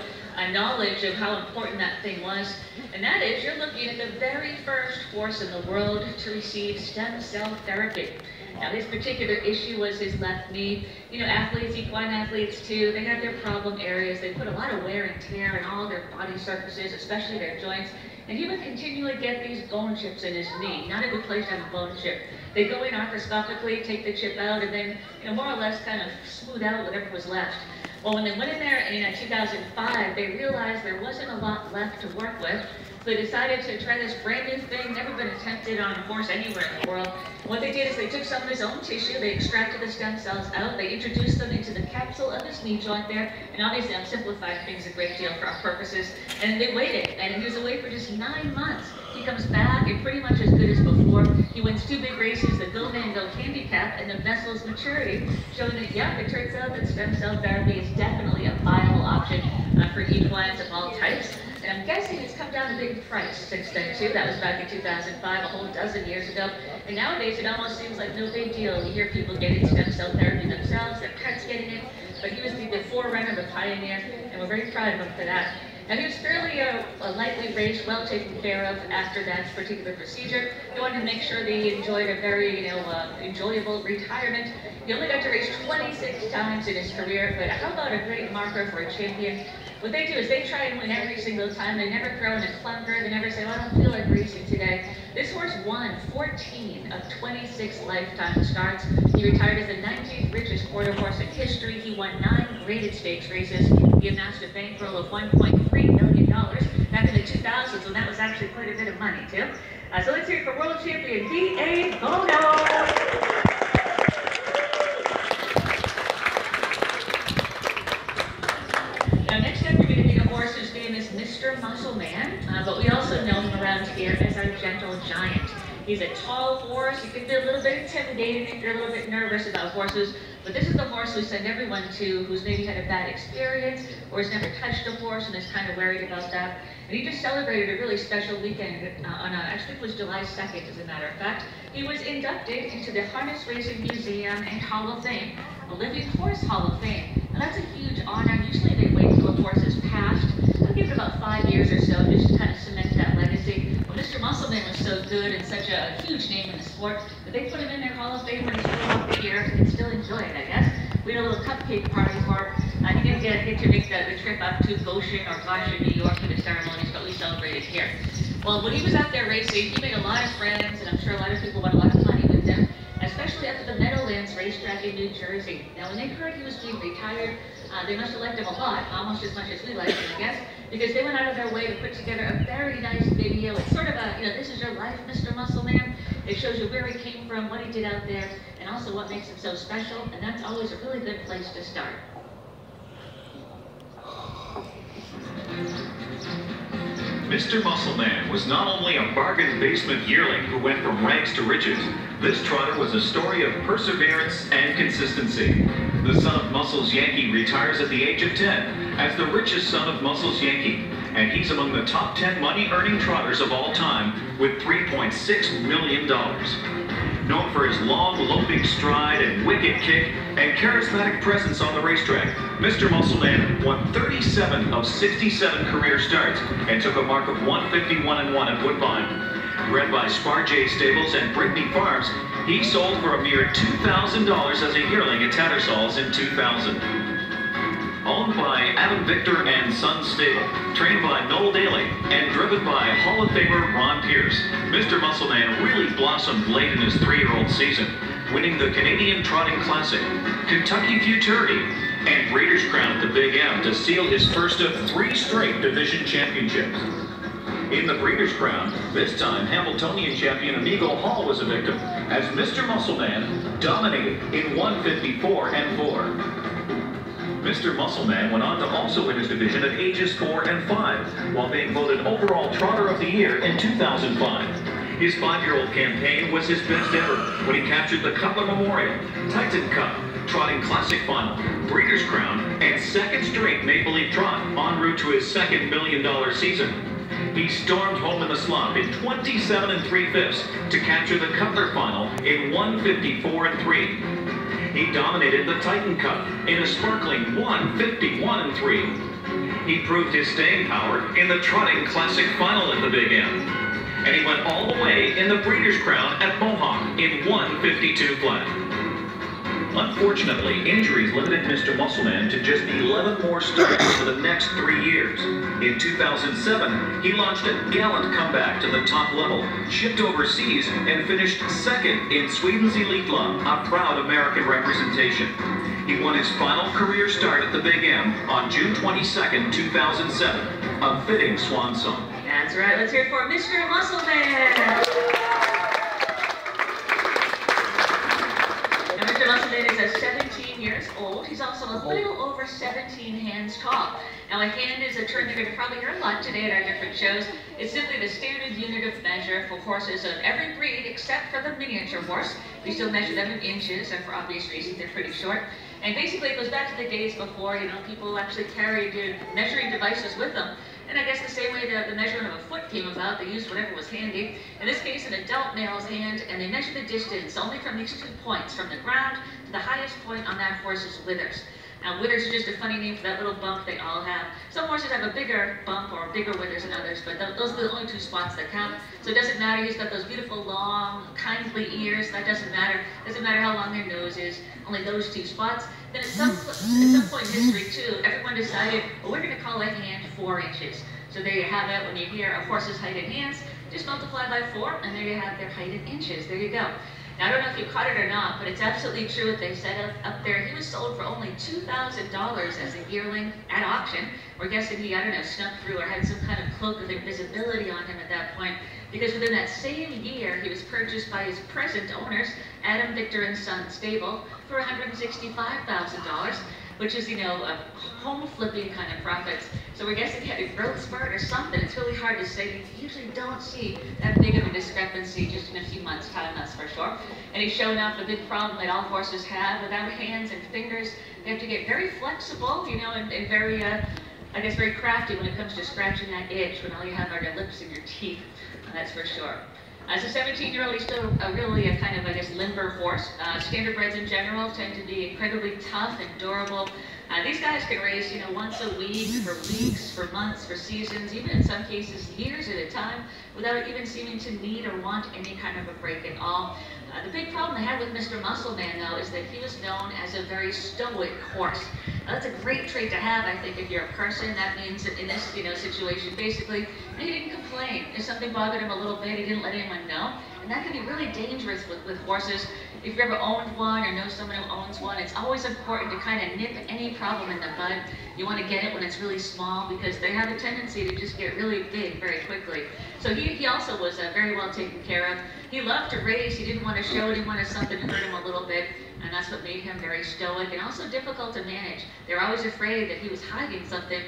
knowledge of how important that thing was, and that is you're looking at the very first horse in the world to receive stem cell therapy. Now, his particular issue was his left knee. You know, athletes, equine athletes too, they have their problem areas. They put a lot of wear and tear in all their body surfaces, especially their joints, and he would continually get these bone chips in his knee. Not a good place to have a bone chip. They go in arthroscopically, take the chip out, and then, more or less kind of smooth out whatever was left. Well, when they went in there in 2005, they realized there wasn't a lot left to work with, So they decided to try this brand new thing, never been attempted on a horse anywhere in the world. And what they did is they took some of his own tissue, they extracted the stem cells out, they introduced them into the capsule of his knee joint there, and obviously I'm simplifying things a great deal for our purposes, and they waited, and he was away for just 9 months. He comes back and pretty much as good as before. He wins 2 big races, the Go Mango Handicap and the Vessel's Maturity, showing that, yeah, it turns out that stem cell therapy is definitely a viable option for equines of all types. And I'm guessing it's come down a big price since then too. That was back in 2005, a whole dozen years ago. And nowadays it almost seems like no big deal. You hear people getting stem cell therapy themselves, their pets getting it. But he was the forerunner, the pioneer, and we're very proud of him for that. And he was fairly lightly raised, well taken care of after that particular procedure. He wanted to make sure that he enjoyed a very, enjoyable retirement. He only got to race 26 times in his career, but how about a great marker for a champion? What they do is they try and win every single time. They never throw in a clunker. They never say, well, I don't feel like racing today. This horse won 14 of 26 lifetime starts. He retired as the 19th richest quarter horse in history. He won 9 graded stakes races. He amassed a bankroll of $1.3 million back in the 2000s, when that was actually quite a bit of money, too. So let's hear it for world champion D.A. Bono. Mr. Muscle Man, but we also know him around here as our gentle giant. He's a tall horse. He can be a little bit intimidating if you're a little bit nervous about horses, but this is the horse we send everyone to who's maybe had a bad experience or has never touched a horse and is kind of worried about that. And he just celebrated a really special weekend actually it was July 2nd, as a matter of fact. He was inducted into the Harness Racing Museum and Hall of Fame, a Living Horse Hall of Fame. Now that's a huge honor. Usually they wait until a horse is passed. I'll give it about 5 years or so just to kind of cement that legacy. Well, Mr. Muscleman was so good and such a huge name in the sport that they put him in their Hall of Fame when he's still off the air and still enjoy it, I guess. We had a little cupcake party for him. He didn't get to make the trip up to Goshen or Goshen, New York for the ceremonies, but we celebrated here. Well, when he was out there racing, he made a lot of friends, and I'm sure a lot of people won a lot of money with him, especially after the Meadowlands racetrack in New Jersey. Now, when they heard he was being retired, they must have liked him a lot, almost as much as we liked him, I guess, because they went out of their way to put together a very nice video. It's sort of a, this is your life, Mr. Muscle Man. It shows you where he came from, what he did out there, and also what makes him so special, and that's always a really good place to start. Mr. Muscleman was not only a bargain basement yearling who went from rags to riches. This trotter was a story of perseverance and consistency. The son of Muscles Yankee retires at the age of 10 as the richest son of Muscles Yankee, and he's among the top 10 money-earning trotters of all time with $3.6 million. Known for his long, loping stride and wicked kick and charismatic presence on the racetrack, Mr. Muscleman won 37 of 67 career starts and took a mark of 151-1 at Woodbine. Bred by Spar J Stables and Brittany Farms, he sold for a mere $2,000 as a yearling at Tattersall's in 2000. Owned by Adam Victor and Sons Stable, trained by Noel Daly, and driven by Hall of Famer Ron Pierce, Mr. Muscleman really blossomed late in his 3-year-old season, winning the Canadian Trotting Classic, Kentucky Futurity, and Breeders' Crown at the Big M to seal his first of 3 straight division championships. In the Breeders' Crown, this time Hamiltonian champion Amigo Hall was a victim, as Mr. Muscleman dominated in 154-4. Mr. Muscleman went on to also win his division at ages 4 and 5, while being voted overall Trotter of the Year in 2005. His 5-year-old campaign was his best ever when he captured the Cutler Memorial, Titan Cup, Trotting Classic Final, Breeders' Crown, and second straight Maple Leaf Trot en route to his $2 million season. He stormed home in the slump in 27 3/5 to capture the Cutler Final in 154-3. He dominated the Titan Cup in a sparkling 151-3. He proved his staying power in the Trotting Classic Final at the Big M. And he went all the way in the Breeders' Crown at Mohawk in 152 flat. Unfortunately, injuries limited Mr. Muscleman to just 11 more starts for the next 3 years. In 2007, he launched a gallant comeback to the top level, shipped overseas, and finished second in Sweden's Elite Club, a proud American representation. He won his final career start at the Big M on June 22nd, 2007. A fitting swan song. That's right. Let's hear it for Mr. Muscle Man. Now, Mr. Muscle Man is 17 years old. He's also a little over 17 hands tall. Now, a hand is a term you're going to probably hear a lot today at our different shows. It's simply the standard unit of measure for horses of every breed except for the miniature horse. We still measure them in inches, and for obvious reasons, they're pretty short. And basically, it goes back to the days before, people actually carried measuring devices with them. And I guess the same way the measurement of a foot came about, they used whatever was handy. In this case, an adult male's hand, and they measure the distance only from these 2 points, from the ground to the highest point on that horse's withers. Now, withers are just a funny name for that little bump they all have. Some horses have a bigger bump or bigger withers than others, but those are the only 2 spots that count. So it doesn't matter. He's got those beautiful, long, kindly ears. That doesn't matter. It doesn't matter how long their nose is. Only those 2 spots. Then at some point in history, too, everyone decided, well, we're going to call a hand 4 inches. So there you have it. When you hear a horse's height in hands, just multiply by 4, and there you have their height in inches. There you go. Now, I don't know if you caught it or not, but it's absolutely true what they said up there. He was sold for only $2,000 as a yearling at auction. We're guessing he, snuck through or had some kind of cloak of invisibility on him at that point, because within that same year, he was purchased by his present owners, Adam Victor and Son Stable, for $165,000, which is, a home flipping kind of profits. So we're guessing he had a growth spurt or something. It's really hard to say. You usually don't see that big of a discrepancy just in a few months' time, that's for sure. And he's showing off the big problem that all horses have without hands and fingers. They have to get very flexible, and very, very crafty when it comes to scratching that itch when all you have are your lips and your teeth. That's for sure. As a 17-year-old, he's still really a kind of, limber horse. Standardbreds in general tend to be incredibly tough and durable. These guys can race, once a week, for weeks, for months, for seasons, even in some cases years at a time, without even seeming to need or want any kind of a break at all. The big problem I had with Mr. Muscle Man, though, is that he was known as a very stoic horse. That's a great trait to have, I think, if you're a person. That means that in this, situation, basically, he didn't complain. If something bothered him a little bit, he didn't let anyone know. And that can be really dangerous with horses. If you've ever owned one or know someone who owns one, it's always important to kind of nip any problem in the bud. You want to get it when it's really small, because they have a tendency to just get really big very quickly. So he also was very well taken care of. He loved to race. He didn't want to show it. He wanted something to hurt him a little bit. And that's what made him very stoic and also difficult to manage. They were always afraid that he was hiding something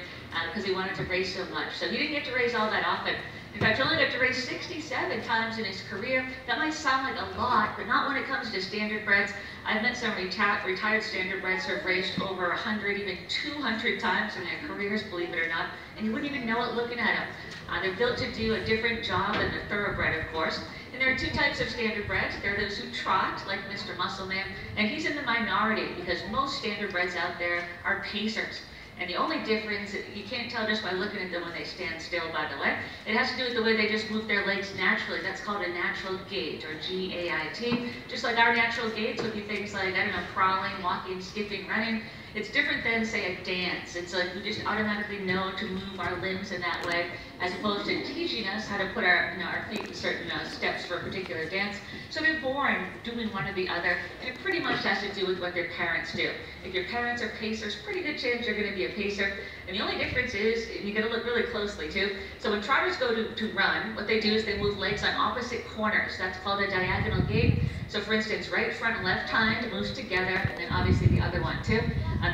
because he wanted to race so much. So he didn't get to race all that often. In fact, he only got to race 67 times in his career. That might sound like a lot, but not when it comes to standardbreds. I've met some retired standardbreds who have raced over 100, even 200 times in their careers, believe it or not, and you wouldn't even know it looking at them. They're built to do a different job than the thoroughbred, of course. And there are 2 types of standardbreds. There are those who trot, like Mr. Muscle Man, and he's in the minority because most standardbreds out there are pacers. And the only difference, you can't tell just by looking at them when they stand still, by the way. It has to do with the way they just move their legs naturally. That's called a natural gait, or G-A-I-T. Just like our natural gaits would be things like, crawling, walking, skipping, running. It's different than, say, a dance. It's like we just automatically know to move our limbs in that way, as opposed to teaching us how to put our feet in certain steps for a particular dance. So we're born doing one or the other, and it pretty much has to do with what their parents do. If your parents are pacers, pretty good chance you're going to be a pacer. And the only difference is, you got to look really closely too. So when trotters go to run, what they do is they move legs on opposite corners. That's called a diagonal gait. So for instance, right front and left hind moves together, and then obviously the other one too.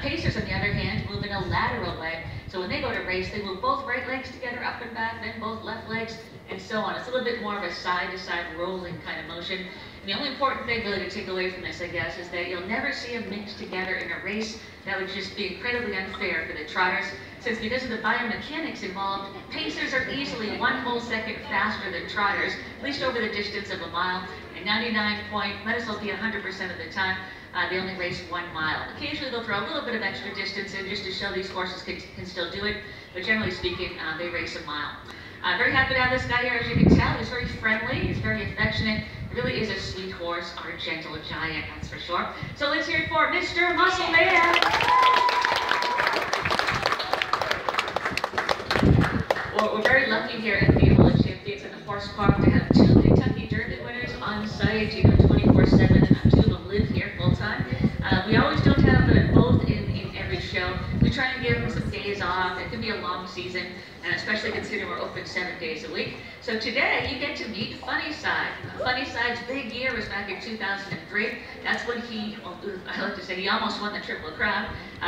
Pacers, on the other hand, move in a lateral way. So when they go to race, they move both right legs together, up and back, then both left legs, and so on. It's a little bit more of a side-to-side rolling kind of motion. And the only important thing really to take away from this, I guess, is that you'll never see them mixed together in a race. That would just be incredibly unfair for the trotters, since because of the biomechanics involved, pacers are easily 1 whole second faster than trotters, at least over the distance of a mile, and 99 point, might as well be 100% of the time, they only race 1 mile. Occasionally they'll throw a little bit of extra distance in just to show these horses can still do it, but generally speaking, they race a mile. Very happy to have this guy here. As you can tell, he's very friendly, he's very affectionate. He really is a sweet horse, our gentle giant, that's for sure. So let's hear it for Mr. Muscle Man. Well, we're very lucky here at the Village Champions in the Horse Park to have 2 Kentucky Derby winners on site, 24/7, and 2 of them live here full time. We always don't have both days off. It can be a long season, and especially considering we're open 7 days a week. So today you get to meet Funnyside. Funnyside's big year was back in 2003. That's when he, well, I like to say, he almost won the Triple Crown.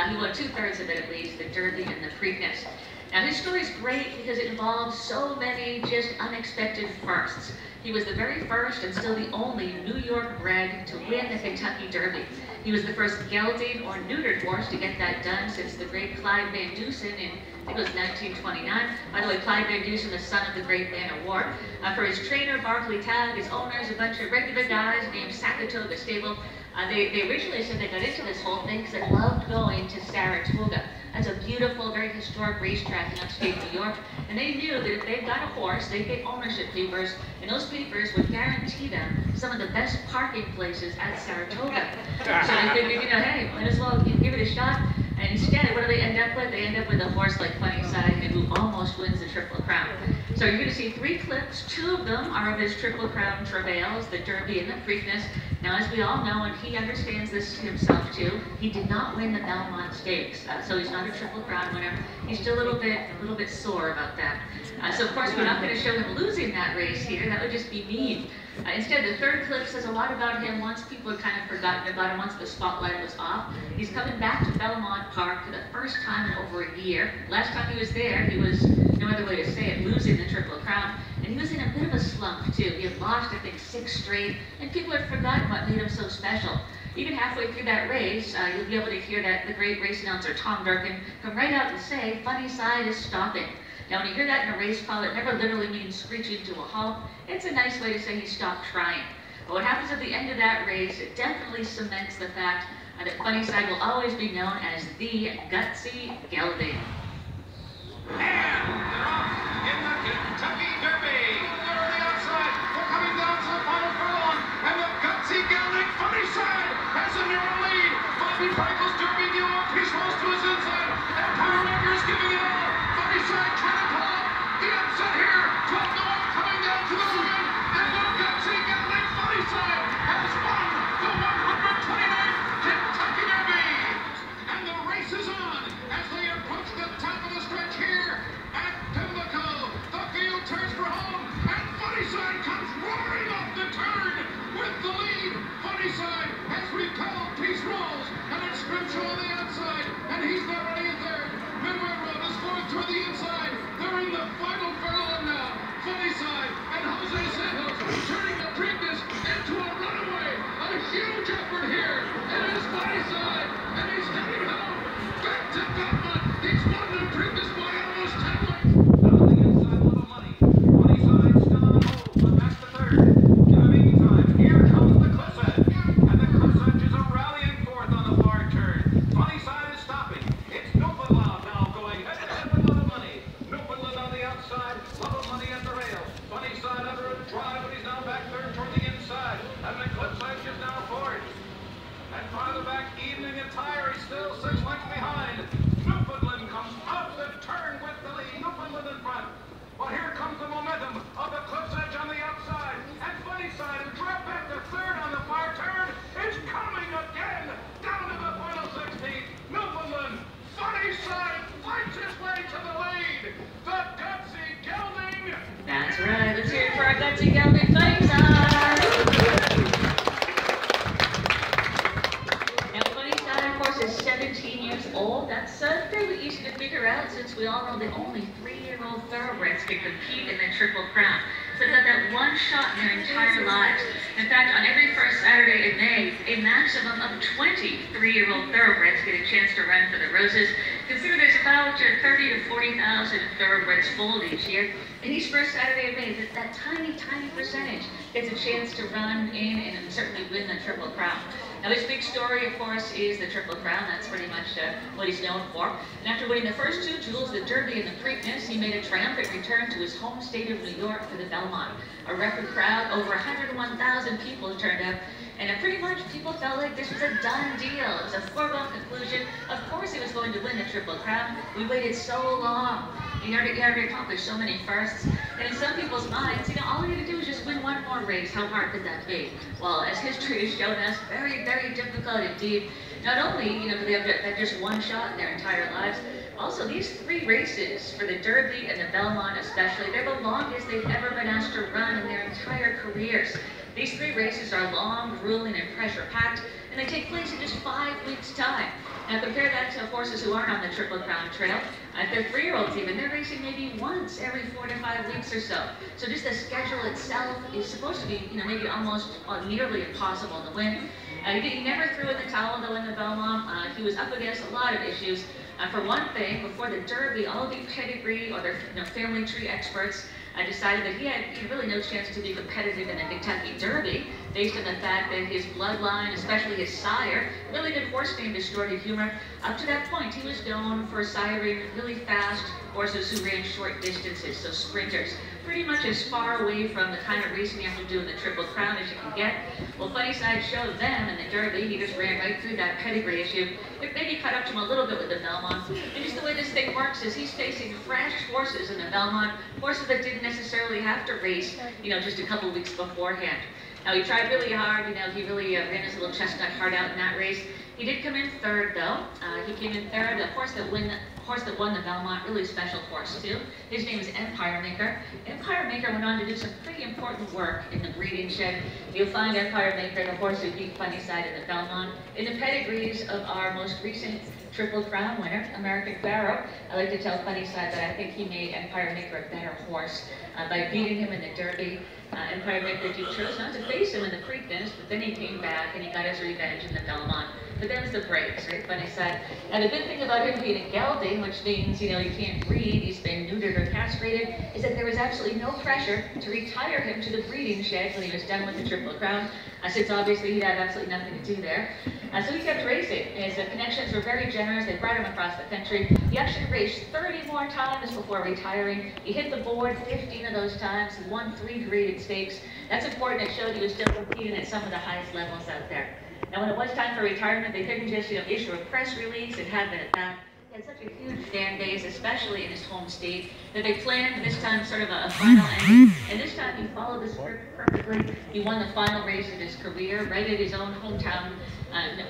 He won 2/3 of it at least, the Derby and the Preakness. Now his story's great because it involves so many just unexpected firsts. He was the very first and still the only New York bred to win the Kentucky Derby. He was the first gelding or neutered horse to get that done since the great Clyde Van Dusen in, I think it was 1929. By the way, Clyde Van Dusen, the son of the great Van Award. For his trainer, Barclay Tagg, his owners, a bunch of regular guys named Sakatoga Stable. They originally said they got into this whole thing because they loved going to Saratoga. That's a beautiful, very historic racetrack in upstate New York. And they knew that if they got a horse, they'd get ownership papers, and those papers would guarantee them some of the best parking places at Saratoga. So they figured, you know, hey, might as well give it a shot. And instead, what do they end up with? They end up with a horse like Funnyside, who almost wins the Triple Crown. So you're going to see 3 clips. 2 of them are of his Triple Crown travails, the Derby and the Preakness. Now, as we all know, and he understands this himself too, he did not win the Belmont Stakes, so he's not a Triple Crown winner. He's still a little bit sore about that. So of course, we're not going to show him losing that race here. That would just be mean. Instead, the 3rd clip says a lot about him once people had kind of forgotten about him, once the spotlight was off. He's coming back to Belmont Park for the first time in over a year. Last time he was there, he was, no other way to say it, losing the Triple Crown. And he was in a bit of a slump, too. He had lost, I think, 6 straight, and people had forgotten what made him so special. Even halfway through that race, you'll be able to hear that the great race announcer, Tom Durkin, come right out and say, Funnyside is stopping. Now, when you hear that in a race call, it never literally means screeching to a halt. It's a nice way to say he stopped trying. But what happens at the end of that race, it definitely cements the fact that Funnyside will always be known as the gutsy gelding. And they're off in the Kentucky Derby. They're on the outside. They're coming down to the final furlong. And the gutsy gelding Funnyside has a narrow lead. Bobby Frankel's Derby New York. He's close to his inside. And Power Ranker's giving it all. Funnyside trying to pull up the upset here. 12 to 1 coming down to the line. And the gutsy gelding Funnyside has won the 129th Kentucky Derby. And the race is on as they approach the top of the stretch here at Pimlico. The field turns for home, and Funnyside comes roaring off the turn with the lead. Funnyside has repelled Peace Rolls, and it's Scrimshaw on the outside, and he's not running in third. Midway Road is going toward the inside. They're in the final furlong now. Funnyside and Jose Santos turning the Preakness into a runaway. A huge effort here. It is Funnyside, and he's heading home. Back to Belmont. He's won the Preakness by almost 10 lengths. On the inside, Little Money. Funnyside still on hold, but that's the 3rd. In the meantime, here comes the Cliff's Edge. And the Cliff's Edge is a rallying forth on the far turn. Funnyside is stopping. It's Newfoundland now going head-to-head with Little Money. Newfoundland on the outside, Little Money at the rail. Funnyside under a drive, but he's now back 3rd toward the inside. And the Cliff's Edge is now 4th. And farther back, Evening Attire, he's still 6 lengths behind. Newfoundland comes off the turn with the lead. Newfoundland in front. Well, here comes the momentum of the Cliff's Edge on the outside. And Funnyside, who dropped back to 3rd on the far turn, is coming again down to the final 16. Newfoundland, Funnyside fights his way to the lead. The gutsy gelding. That's right. Let's hear it for our gutsy gelding, Funnyside. Now, Funnyside, of course, is 17 years old. That's fairly easy to figure out since we all know the only 3-year-old thoroughbreds can compete in the Triple Crown. So they've got that one shot in their entire lives. In fact, on every first Saturday in May, a maximum of 20 3-year-old thoroughbreds get a chance to run for the Roses. Consider there's about 30 to 40,000 thoroughbreds foaled each year. And each first Saturday of May, that tiny, tiny percentage gets a chance to run in and certainly win the Triple Crown. Now, his big story, of course, is the Triple Crown. That's pretty much what he's known for. And after winning the first 2 jewels, the Derby and the Preakness, he made a triumphant return to his home state of New York for the Belmont. A record crowd, over 101,000 people turned up. And pretty much people felt like this was a done deal. It was a foregone conclusion. Of course he was going to win the Triple Crown. We waited so long. He already accomplished so many firsts. And in some people's minds, all he had to do was just win one more race. How hard could that be? Well, as history has shown us, very, very difficult indeed. Not only, do they have that just one shot in their entire lives, Also, these 3 races for the Derby and the Belmont especially, they're the longest they've ever been asked to run in their entire careers. These 3 races are long, grueling, and pressure-packed, and they take place in just 5 weeks' time. Now compare that to horses who aren't on the Triple Crown Trail. If they're 3-year-olds even, they're racing maybe once every 4 to 5 weeks or so. So just the schedule itself is supposed to be, maybe almost nearly impossible to win. He never threw in the towel though in the Belmont. He was up against a lot of issues. For one thing, before the Derby, all the pedigree or their family tree experts decided that he had really no chance to be competitive in the Kentucky Derby, based on the fact that his bloodline, especially his sire, really good horse named Distorted Humor. Up to that point, he was known for siring really fast horses who ran short distances, so sprinters. Pretty much as far away from the kind of racing you have to do in the Triple Crown as you can get. Well, Funnyside showed them in the Derby. He just ran right through that pedigree issue. It maybe caught up to him a little bit with the Belmont. And just the way this thing works is he's facing fresh horses in the Belmont, horses that didn't necessarily have to race, just a couple weeks beforehand. Now, he tried really hard. He really ran his little chestnut heart out in that race. He did come in 3rd, though. He came in 3rd. The horse that won the Belmont, really special horse, too. His name is Empire Maker. Empire Maker went on to do some pretty important work in the breeding shed. You'll find Empire Maker, the horse who beat Funnyside in the Belmont, in the pedigrees of our most recent Triple Crown winner, American Pharaoh. I like to tell Funnyside that I think he made Empire Maker a better horse by beating him in the Derby. Empire Maker chose not to face him in the Preakness, but then he came back and he got his revenge in the Belmont. But then was the breaks, right? Funnyside. And the good thing about him being a gelding, which means, he can't breed, he's been neutered or castrated, is that there was absolutely no pressure to retire him to the breeding shed when he was done with the Triple Crown, since obviously he'd have absolutely nothing to do there. So he kept racing. His connections were very generous. They brought him across the country. He actually raced 30 more times before retiring. He hit the board 15 of those times. He won 3 graded stakes. That's important. It showed he was still competing at some of the highest levels out there. Now, when it was time for retirement, they couldn't just, issue a press release and have it at that. He had such a huge fan base, especially in his home state, that they planned this time sort of a final ending. And this time he followed the script perfectly. He won the final race of his career right at his own hometown,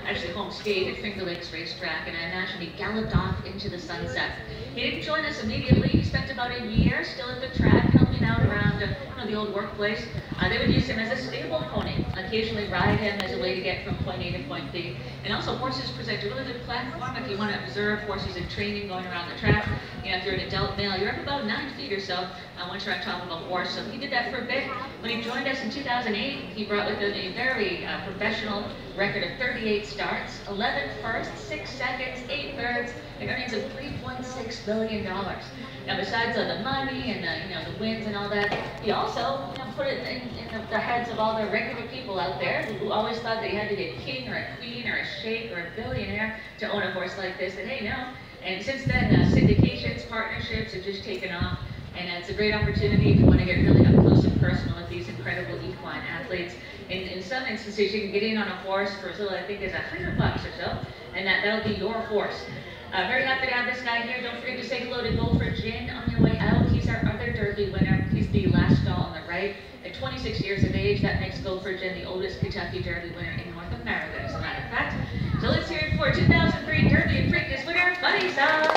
actually home state at Finger Lakes Racetrack, and I imagine he galloped off into the sunset. He didn't join us immediately. He spent about a year still at the track, helping out around the old workplace. They would use him as a stable pony, occasionally ride him as a way to get from point A to point B. And also horses present a really good platform if you want to observe horses in training going around the track. If you're an adult male, you're up about 9 feet or so once you're on top of a horse. So he did that for a bit. When he joined us in 2008, he brought with him a very professional record of 38 starts, 11 firsts, 6 seconds, 8 thirds, and earnings of $3.6 billion. Now, besides the money and the wins and all that, he also put it in the heads of all the regular people out there who always thought that you had to be a king or a queen or a sheik or a billionaire to own a horse like this. And hey, no. And since then, syndications, partnerships have just taken off. And it's a great opportunity if you want to get really up close and personal with these incredible equine athletes. In some instances, you can get in on a horse for as little, I think, as $100 or so, and that'll be your horse. Very happy to have this guy here. Don't forget to say hello to Goldford Gin on your way out. He's our other Derby winner. He's the last stall on the right. At 26 years of age, that makes Goldford Gin the oldest Kentucky Derby winner in North America, as a matter of fact. So let's hear it for 2003 Derby and Preakness winner, Funnyside.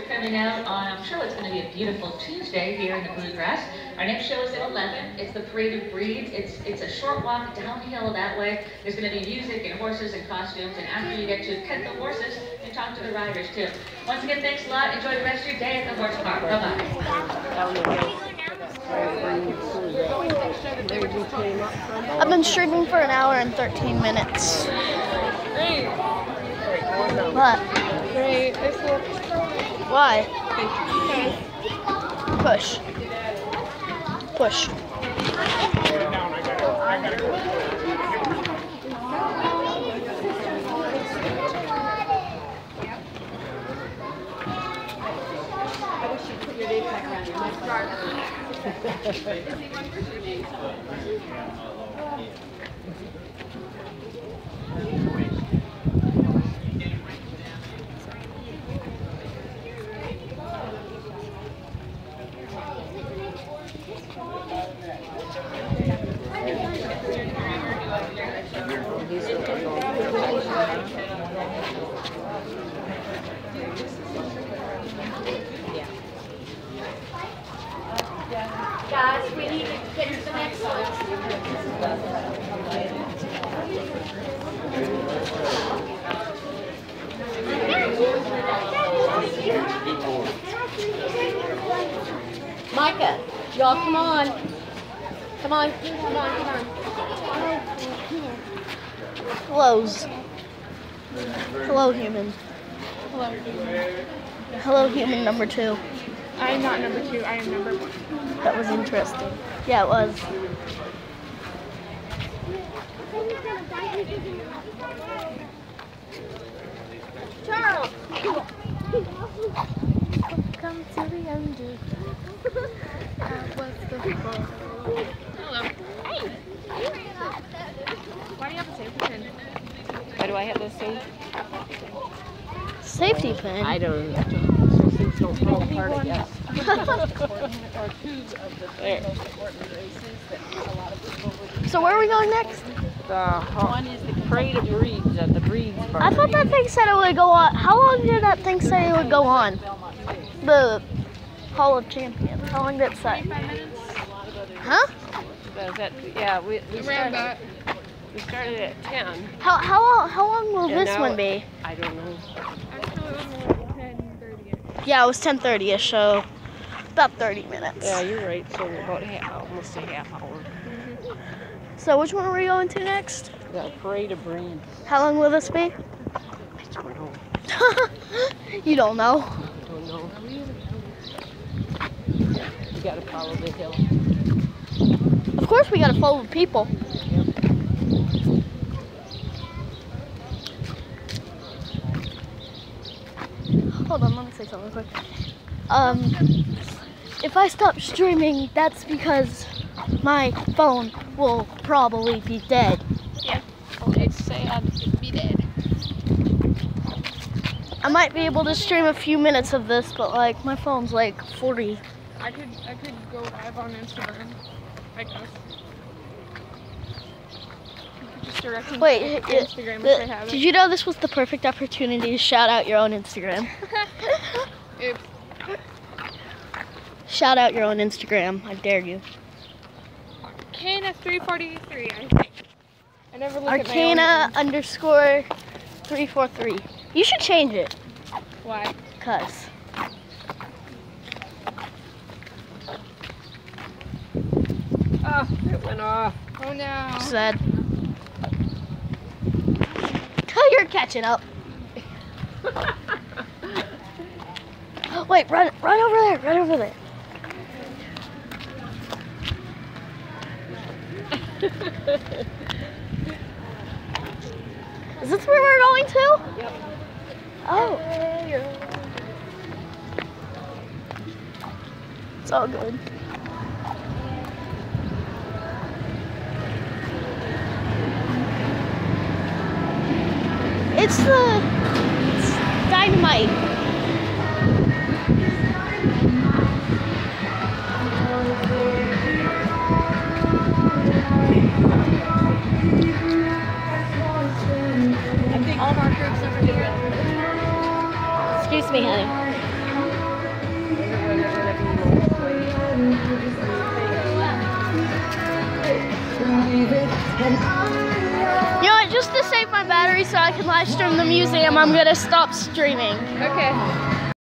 Coming out on, I'm sure it's going to be a beautiful Tuesday here in the Bluegrass. Our next show is at 11. It's the Parade of Breeds. It's a short walk downhill that way. There's going to be music and horses and costumes, and after you get to pet the horses and talk to the riders too. Once again, thanks a lot. Enjoy the rest of your day at the horse park. Bye-bye. I've been streaming for an hour and 13 minutes. What? Why? Push. Push. I wish you'd put your name back around your neck. He's Micah, y'all come on. Come on. Hellos. Hello, human. Hello, human number 2. I am not number 2, I am number 1. That was interesting. Yeah, it was. Charles! Come to the end. Hello. Hey! Why do you have a safety pin? Why do I have this thing? Safety pin? I don't know. Things don't fall apart, I guess. There. So where are we going next? The Parade of Breeds at the Breeds Park. I thought that thing said it would go on. How long did that thing say it would go on? The Hall of Champions. How long did it say? 5 minutes. Huh? Yeah, we Around that. started at 10. How long will And this now one be? I don't know. Actually, it was like 10:30. Yeah, it was 10:30ish, so about 30 minutes. Yeah, you're right. So about almost a half hour. So which one are we going to next? The Parade of Breeds. How long will this be? I don't know. You don't know. I don't know. You gotta follow the hill. Of course we gotta follow the people. Hold on, let me say something real quick. If I stop streaming, that's because my phone will probably be dead. Yeah. It's sad. It'd be dead. I might be able to stream a few minutes of this, but like my phone's like 40. I could go live on Instagram. I guess. You could just direct them Wait, to Instagram if they have it. did you know this was the perfect opportunity to shout out your own Instagram? Oops. Shout out your own Instagram, I dare you. Arcana343, I think. I never look at my own. Arcana_343. You should change it. Why? Cause. Oh, it went off. Oh no. Sad. Oh, you're catching up. Wait, run over there, run over there. Is this where we're going to? Yep. Oh. It's all good. It's Dynamite. I think all of our groups over here. Excuse me, honey. You know what, just to save my battery so I can live stream the museum, I'm gonna stop streaming. Okay.